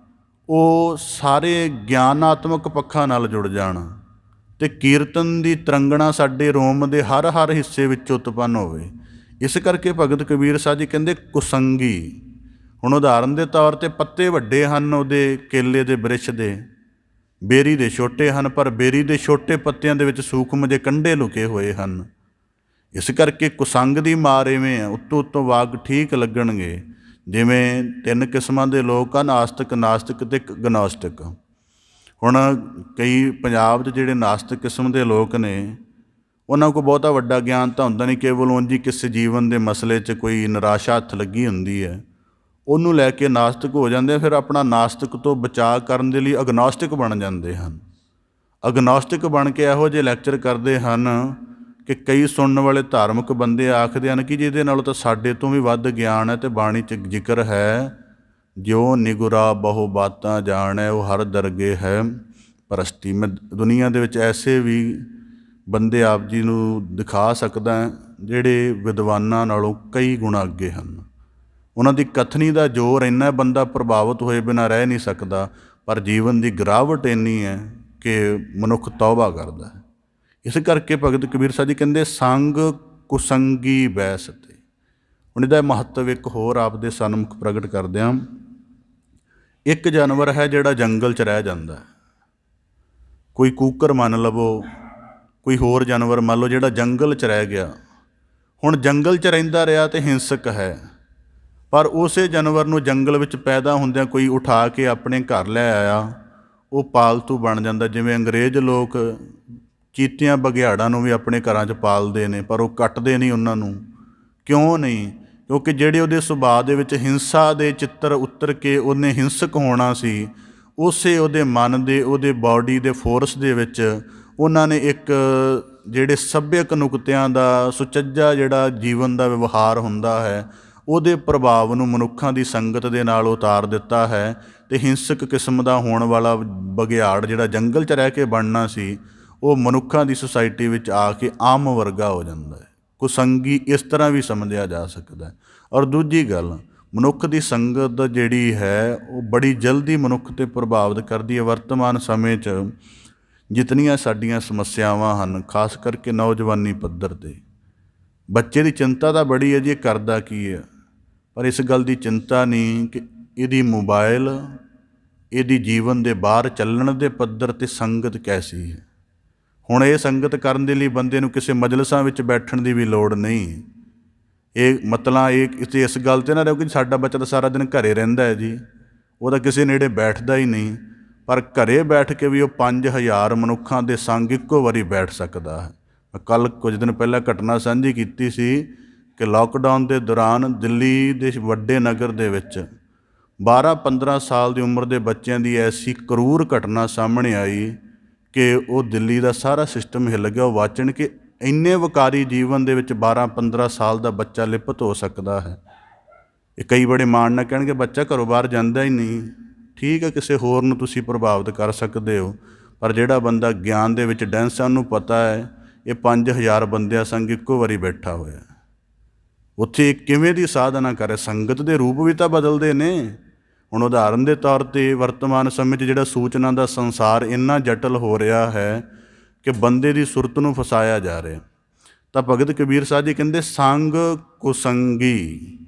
ਉਹ ਸਾਰੇ ਗਿਆਨਾਤਮਕ ਪੱਖਾਂ ਨਾਲ ਜੁੜ ਜਾਣ ਅਤੇ ਕੀਰਤਨ ਦੀ ਤਰੰਗਣਾ ਸਾਡੇ ਰੋਮ ਦੇ ਹਰ ਹਿੱਸੇ ਵਿੱਚ ਉਤਪੰਨ ਹੋਵੇ। ਇਸ ਕਰਕੇ ਭਗਤ ਕਬੀਰ ਸਾਹਿਬ ਜੀ ਕਹਿੰਦੇ ਕੁਸੰਗੀ। ਹੁਣ ਉਦਾਹਰਨ ਦੇ ਤੌਰ 'ਤੇ ਪੱਤੇ ਵੱਡੇ ਹਨ ਉਹਦੇ ਕੇਲੇ ਦੇ ਬ੍ਰਿਛ ਦੇ, ਬੇਰੀ ਦੇ ਛੋਟੇ ਹਨ, ਪਰ ਬੇਰੀ ਦੇ ਛੋਟੇ ਪੱਤਿਆਂ ਦੇ ਵਿੱਚ ਸੂਖਮ ਜਿਹੇ ਕੰਢੇ ਲੁਕੇ ਹੋਏ ਹਨ। ਇਸ ਕਰਕੇ ਕੁਸੰਗ ਦੀ ਮਾਰ ਇਵੇਂ ਆ, ਉੱਤੋਂ ਵਾਗ ਠੀਕ ਲੱਗਣਗੇ। ਜਿਵੇਂ 3 ਕਿਸਮਾਂ ਦੇ ਲੋਕ ਹਨ, ਆਸਤਿਕ, ਨਾਸਤਿਕ ਅਤੇ ਗਨੋਸਟਿਕ। ਹੁਣ ਕਈ ਪੰਜਾਬ 'ਚ ਜਿਹੜੇ ਨਾਸਤਿਕ ਕਿਸਮ ਦੇ ਲੋਕ ਨੇ, ਉਹਨਾਂ ਕੋਲ ਬਹੁਤਾ ਵੱਡਾ ਗਿਆਨ ਤਾਂ ਹੁੰਦਾ ਨਹੀਂ, ਕੇਵਲ ਉਂਝ ਹੀ ਕਿਸੇ ਜੀਵਨ ਦੇ ਮਸਲੇ 'ਚ ਕੋਈ ਨਿਰਾਸ਼ਾ ਹੱਥ ਲੱਗੀ ਹੁੰਦੀ ਹੈ, ਉਹਨੂੰ ਲੈ ਕੇ ਨਾਸਤਿਕ ਹੋ ਜਾਂਦੇ ਆ। ਫਿਰ ਆਪਣਾ ਨਾਸਤਿਕ ਤੋਂ ਬਚਾਅ ਕਰਨ ਦੇ ਲਈ ਅਗਨੋਸਟਿਕ ਬਣ ਜਾਂਦੇ ਹਨ। ਅਗਨੋਸਟਿਕ ਬਣ ਕੇ ਇਹੋ ਜਿਹੇ ਲੈਕਚਰ ਕਰਦੇ ਹਨ ਕਿ ਕਈ ਸੁਣਨ ਵਾਲੇ ਧਾਰਮਿਕ ਬੰਦੇ ਆਖਦੇ ਹਨ ਕਿ ਜਿਹਦੇ ਨਾਲੋਂ ਤਾਂ ਸਾਡੇ ਤੋਂ ਵੀ ਵੱਧ ਗਿਆਨ ਹੈ, ਅਤੇ ਬਾਣੀ 'ਚ ਜ਼ਿਕਰ ਹੈ, ਜੋ ਨਿਗੁਰਾ ਬਹੁ ਬਾਤਾਂ ਜਾਣੈ ਉਹ ਹਰ ਦਰਗੇ ਹੈ ਪ੍ਰਸਤੀ। ਮੈਂ ਦੁਨੀਆ ਦੇ ਵਿੱਚ ਐਸੇ ਵੀ ਬੰਦੇ ਆਪ ਜੀ ਨੂੰ ਦਿਖਾ ਸਕਦਾ ਜਿਹੜੇ ਵਿਦਵਾਨਾਂ ਨਾਲੋਂ ਕਈ ਗੁਣਾ ਅੱਗੇ ਹਨ। ਉਹਨਾਂ ਦੀ ਕਥਨੀ ਦਾ ਜ਼ੋਰ ਇੰਨਾ, ਬੰਦਾ ਪ੍ਰਭਾਵਿਤ ਹੋਏ ਬਿਨਾਂ ਰਹਿ ਨਹੀਂ ਸਕਦਾ, ਪਰ ਜੀਵਨ ਦੀ ਗਿਰਾਵਟ ਇੰਨੀ ਹੈ ਕਿ ਮਨੁੱਖ ਤੌਬਾ ਕਰਦਾ ਹੈ। ਇਸ ਕਰਕੇ ਭਗਤ ਕਬੀਰ ਸਾਹਿਬ ਜੀ ਕਹਿੰਦੇ ਸੰਗ ਕੁਸੰਗੀ ਬੈਸ ਤੇ। ਹੁਣ ਇਹਦਾ ਮਹੱਤਵ ਇੱਕ ਹੋਰ ਆਪ ਦੇ ਸਨਮੁਖ ਪ੍ਰਗਟ ਕਰਦੇ ਹਾਂ। ਇੱਕ ਜਾਨਵਰ ਹੈ ਜਿਹੜਾ ਜੰਗਲ 'ਚ ਰਹਿ ਜਾਂਦਾ, ਕੋਈ ਕੂਕਰ ਮੰਨ ਲਵੋ, ਕੋਈ ਹੋਰ ਜਾਨਵਰ ਮੰਨ ਲਓ ਜਿਹੜਾ ਜੰਗਲ 'ਚ ਰਹਿ ਗਿਆ। ਹੁਣ ਜੰਗਲ 'ਚ ਰਹਿੰਦਾ ਰਿਹਾ ਅਤੇ ਹਿੰਸਕ ਹੈ, ਪਰ ਉਸੇ ਜਾਨਵਰ ਨੂੰ ਜੰਗਲ ਵਿੱਚ ਪੈਦਾ ਹੁੰਦਿਆਂ ਕੋਈ ਉਠਾ ਕੇ ਆਪਣੇ ਘਰ ਲੈ ਆਇਆ, ਉਹ ਪਾਲਤੂ ਬਣ ਜਾਂਦਾ। ਜਿਵੇਂ ਅੰਗਰੇਜ਼ ਲੋਕ ਚੀਤਿਆਂ ਬਘਿਆੜਾਂ ਨੂੰ ਵੀ ਆਪਣੇ ਘਰਾਂ 'ਚ ਪਾਲਦੇ ਨੇ, ਪਰ ਉਹ ਕੱਟਦੇ ਨਹੀਂ ਉਹਨਾਂ ਨੂੰ। ਕਿਉਂ ਨਹੀਂ? ਕਿਉਂਕਿ ਜਿਹੜੇ ਉਹਦੇ ਸੁਭਾਅ ਦੇ ਵਿੱਚ ਹਿੰਸਾ ਦੇ ਚਿੱਤਰ ਉਤਰ ਕੇ ਉਹਨੇ ਹਿੰਸਕ ਹੋਣਾ ਸੀ, ਉਸੇ ਉਹਦੇ ਮਨ ਦੇ, ਉਹਦੇ ਬਾਡੀ ਦੇ ਫੋਰਸ ਦੇ ਵਿੱਚ ਉਹਨਾਂ ਨੇ ਇੱਕ ਜਿਹੜੇ ਸੱਭਿਅਕ ਨੁਕਤਿਆਂ ਦਾ ਸੁਚੱਜਾ ਜਿਹੜਾ ਜੀਵਨ ਦਾ ਵਿਵਹਾਰ ਹੁੰਦਾ ਹੈ, ਉਹਦੇ ਪ੍ਰਭਾਵ ਨੂੰ ਮਨੁੱਖਾਂ ਦੀ ਸੰਗਤ ਦੇ ਨਾਲ ਉਤਾਰ ਦਿੱਤਾ ਹੈ। ਅਤੇ ਹਿੰਸਕ ਕਿਸਮ ਦਾ ਹੋਣ ਵਾਲਾ ਬਘਿਆੜ ਜਿਹੜਾ ਜੰਗਲ 'ਚ ਰਹਿ ਕੇ ਬਣਨਾ ਸੀ, ਉਹ ਮਨੁੱਖਾਂ ਦੀ ਸੁਸਾਇਟੀ ਵਿੱਚ ਆ ਕੇ ਆਮ ਵਰਗਾ ਹੋ ਜਾਂਦਾ ਹੈ। ਕੁਸੰਗੀ ਇਸ ਤਰ੍ਹਾਂ ਵੀ ਸਮਝਿਆ ਜਾ ਸਕਦਾ ਹੈ। ਔਰ ਦੂਜੀ ਗੱਲ, ਮਨੁੱਖ ਦੀ ਸੰਗਤ ਜਿਹੜੀ ਹੈ ਉਹ ਬੜੀ ਜਲਦੀ ਮਨੁੱਖ 'ਤੇ ਪ੍ਰਭਾਵਿਤ ਕਰਦੀ ਹੈ। ਵਰਤਮਾਨ ਸਮੇਂ 'ਚ ਜਿਤਨੀਆਂ ਸਾਡੀਆਂ ਸਮੱਸਿਆਵਾਂ ਹਨ, ਖਾਸ ਕਰਕੇ ਨੌਜਵਾਨੀ ਪੱਧਰ 'ਤੇ, ਬੱਚੇ ਦੀ ਚਿੰਤਾ ਤਾਂ ਬੜੀ ਹੈ ਜੀ, ਇਹ ਕਰਦਾ ਕੀ ਹੈ, ਪਰ ਇਸ ਗੱਲ ਦੀ ਚਿੰਤਾ ਨਹੀਂ ਕਿ ਇਹਦੀ ਮੋਬਾਈਲ, ਇਹਦੀ ਜੀਵਨ ਦੇ ਬਾਹਰ ਚੱਲਣ ਦੇ ਪੱਧਰ 'ਤੇ ਸੰਗਤ ਕੈਸੀ ਹੈ। ਹੁਣ ਇਹ ਸੰਗਤ ਕਰਨ ਦੇ ਲਈ ਬੰਦੇ ਨੂੰ ਕਿਸੇ ਮਜਲਿਸਾਂ ਵਿੱਚ ਬੈਠਣ ਦੀ ਵੀ ਲੋੜ ਨਹੀਂ। ਇਹ ਮਤਲਬ ਇਹ ਇਸ ਗੱਲ 'ਤੇ ਨਾ ਰਹੋ ਕਿ ਸਾਡਾ ਬੱਚਾ ਤਾਂ ਸਾਰਾ ਦਿਨ ਘਰੇ ਰਹਿੰਦਾ ਹੈ ਜੀ, ਉਹ ਤਾਂ ਕਿਸੇ ਨੇੜੇ ਬੈਠਦਾ ਹੀ ਨਹੀਂ, ਪਰ ਘਰੇ ਬੈਠ ਕੇ ਵੀ ਉਹ 5000 ਮਨੁੱਖਾਂ ਦੇ ਸੰਗ ਇੱਕੋ ਵਾਰੀ ਬੈਠ ਸਕਦਾ ਹੈ। ਮੈਂ ਕੱਲ੍ਹ ਕੁਝ ਦਿਨ ਪਹਿਲਾਂ ਘਟਨਾ ਸਾਂਝੀ ਕੀਤੀ ਸੀ ਕਿ ਲਾਕਡਾਊਨ ਦੇ ਦੌਰਾਨ ਦਿੱਲੀ ਦੇ ਵੱਡੇ ਨਗਰ ਦੇ ਵਿੱਚ 12-15 ਸਾਲ ਦੀ ਉਮਰ ਦੇ ਬੱਚਿਆਂ ਦੀ ਐਸੀ ਕਰੂਰ ਘਟਨਾ ਸਾਹਮਣੇ ਆਈ ਕਿ ਉਹ ਦਿੱਲੀ ਦਾ ਸਾਰਾ ਸਿਸਟਮ ਹਿੱਲ ਗਿਆ। ਉਹ ਵਾਚਣ ਕਿ ਇੰਨੇ ਵਿਕਾਰੀ ਜੀਵਨ ਦੇ ਵਿੱਚ 12-15 ਸਾਲ ਦਾ ਬੱਚਾ ਲਿਪਤ ਹੋ ਸਕਦਾ ਹੈ। ਇਹ ਕਈ ਬੜੇ ਮਾਣ ਨਾਲ ਕਹਿਣਗੇ ਬੱਚਾ ਘਰੋਂ ਬਾਹਰ ਜਾਂਦਾ ਹੀ ਨਹੀਂ। ਠੀਕ ਹੈ, ਕਿਸੇ ਹੋਰ ਨੂੰ ਤੁਸੀਂ ਪ੍ਰਭਾਵਿਤ ਕਰ ਸਕਦੇ ਹੋ, ਪਰ ਜਿਹੜਾ ਬੰਦਾ ਗਿਆਨ ਦੇ ਵਿੱਚ ਡੈਂਸ ਹੈ, ਉਹਨੂੰ ਪਤਾ ਹੈ ਇਹ 5000 ਬੰਦਿਆਂ ਸੰਗ ਇੱਕੋ ਵਾਰੀ ਬੈਠਾ ਹੋਇਆ, ਉੱਥੇ ਕਿਵੇਂ ਦੀ ਸਾਧਨਾ ਕਰੇ। ਸੰਗਤ ਦੇ ਰੂਪ ਵੀ ਤਾਂ ਬਦਲਦੇ ਨੇ। ਹੁਣ ਉਦਾਹਰਨ ਦੇ ਤੌਰ 'ਤੇ ਵਰਤਮਾਨ ਸਮੇਂ 'ਚ ਜਿਹੜਾ ਸੂਚਨਾ ਦਾ ਸੰਸਾਰ ਇੰਨਾ ਜਟਲ ਹੋ ਰਿਹਾ ਹੈ ਕਿ ਬੰਦੇ ਦੀ ਸੁਰਤ ਨੂੰ ਫਸਾਇਆ ਜਾ ਰਿਹਾ, ਤਾਂ ਭਗਤ ਕਬੀਰ ਸਾਹਿਬ ਜੀ ਕਹਿੰਦੇ ਸੰਗ ਕੁਸੰਗੀ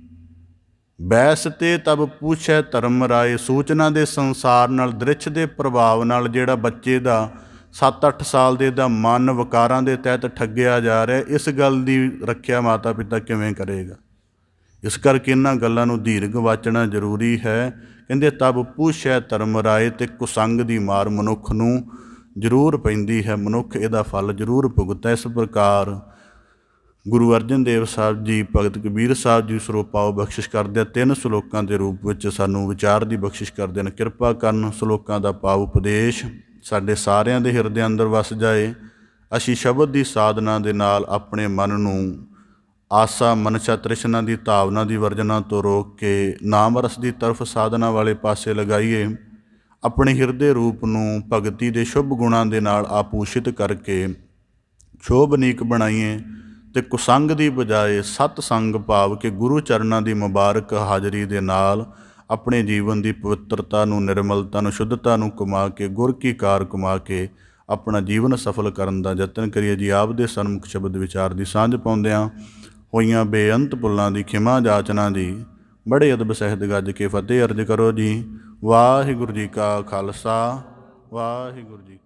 ਬੈਸ ਤੇ ਤਬ ਪੁੱਛੈ ਧਰਮ ਰਾਏ। ਸੂਚਨਾ ਦੇ ਸੰਸਾਰ ਨਾਲ, ਦ੍ਰਿਸ਼ ਦੇ ਪ੍ਰਭਾਵ ਨਾਲ ਜਿਹੜਾ ਬੱਚੇ ਦਾ 7-8 ਸਾਲ ਦੇ ਦਾ ਮਨ ਵਿਕਾਰਾਂ ਦੇ ਤਹਿਤ ਠੱਗਿਆ ਜਾ ਰਿਹਾ, ਇਸ ਗੱਲ ਦੀ ਰੱਖਿਆ ਮਾਤਾ ਪਿਤਾ ਕਿਵੇਂ ਕਰੇਗਾ। ਇਸ ਕਰਕੇ ਇਹਨਾਂ ਗੱਲਾਂ ਨੂੰ ਦੀਰਘ ਵਾਚਣਾ ਜ਼ਰੂਰੀ ਹੈ। ਕਹਿੰਦੇ ਤਬ ਪੁੱਛੈ ਧਰਮ ਰਾਏ, ਅਤੇ ਕੁਸੰਗ ਦੀ ਮਾਰ ਮਨੁੱਖ ਨੂੰ ਜ਼ਰੂਰ ਪੈਂਦੀ ਹੈ, ਮਨੁੱਖ ਇਹਦਾ ਫਲ ਜ਼ਰੂਰ ਭੁਗਤਦਾ। ਇਸ ਪ੍ਰਕਾਰ ਗੁਰੂ ਅਰਜਨ ਦੇਵ ਸਾਹਿਬ ਜੀ ਭਗਤ ਕਬੀਰ ਸਾਹਿਬ ਜੀ ਸਰੋਪਾਓ ਬਖਸ਼ਿਸ਼ ਕਰਦੇ ਆ। 3 ਸ਼ਲੋਕਾਂ ਦੇ ਰੂਪ ਵਿੱਚ ਸਾਨੂੰ ਵਿਚਾਰ ਦੀ ਬਖਸ਼ਿਸ਼ ਕਰਦੇ ਨੇ। ਕਿਰਪਾ ਕਰਨ ਸ਼ਲੋਕਾਂ ਦਾ ਭਾਵ ਉਪਦੇਸ਼ ਸਾਡੇ ਸਾਰਿਆਂ ਦੇ ਹਿਰਦੇ ਅੰਦਰ ਵਸ ਜਾਏ। ਅਸੀਂ ਸ਼ਬਦ ਦੀ ਸਾਧਨਾ ਦੇ ਨਾਲ ਆਪਣੇ ਮਨ ਨੂੰ ਆਸਾ ਮਨਸ਼ਾ ਤ੍ਰਿਸ਼ਨਾ ਦੀ ਧਾਵਨਾ ਦੀ ਵਰਜਨਾ ਤੋਂ ਰੋਕ ਕੇ ਨਾਮ ਰਸ ਦੀ ਤਰਫ ਸਾਧਨਾ ਵਾਲੇ ਪਾਸੇ ਲਗਾਈਏ। ਆਪਣੇ ਹਿਰਦੇ ਰੂਪ ਨੂੰ ਭਗਤੀ ਦੇ ਸ਼ੁਭ ਗੁਣਾਂ ਦੇ ਨਾਲ ਆਭੂਸ਼ਿਤ ਕਰਕੇ ਸ਼ੋਭਨੀਕ ਬਣਾਈਏ, ਅਤੇ ਕੁਸੰਗ ਦੀ ਬਜਾਏ ਸਤ ਸੰਗ ਭਾਵ ਕਿ ਗੁਰੂ ਚਰਨਾਂ ਦੀ ਮੁਬਾਰਕ ਹਾਜ਼ਰੀ ਦੇ ਨਾਲ ਆਪਣੇ ਜੀਵਨ ਦੀ ਪਵਿੱਤਰਤਾ ਨੂੰ, ਨਿਰਮਲਤਾ ਨੂੰ, ਸ਼ੁੱਧਤਾ ਨੂੰ ਕਮਾ ਕੇ, ਗੁਰ ਕੀ ਕਾਰ ਕਮਾ ਕੇ ਆਪਣਾ ਜੀਵਨ ਸਫਲ ਕਰਨ ਦਾ ਯਤਨ ਕਰੀਏ ਜੀ। ਆਪ ਦੇ ਸਨਮੁਖ ਸ਼ਬਦ ਵਿਚਾਰ ਦੀ ਸਾਂਝ ਪਾਉਂਦਿਆਂ ਹੋਈਆਂ ਬੇਅੰਤ ਭੁੱਲਾਂ ਦੀ ਖਿਮਾ ਜਾਚਨਾ ਦੀ ਬੜੇ ਅਦਬ ਸਹਿਤ ਗੱਜ ਕੇ ਫਤਿਹ ਅਰਜ ਕਰੋ ਜੀ। ਵਾਹਿਗੁਰੂ ਜੀ ਕਾ ਖਾਲਸਾ, ਵਾਹਿਗੁਰੂ ਜੀ।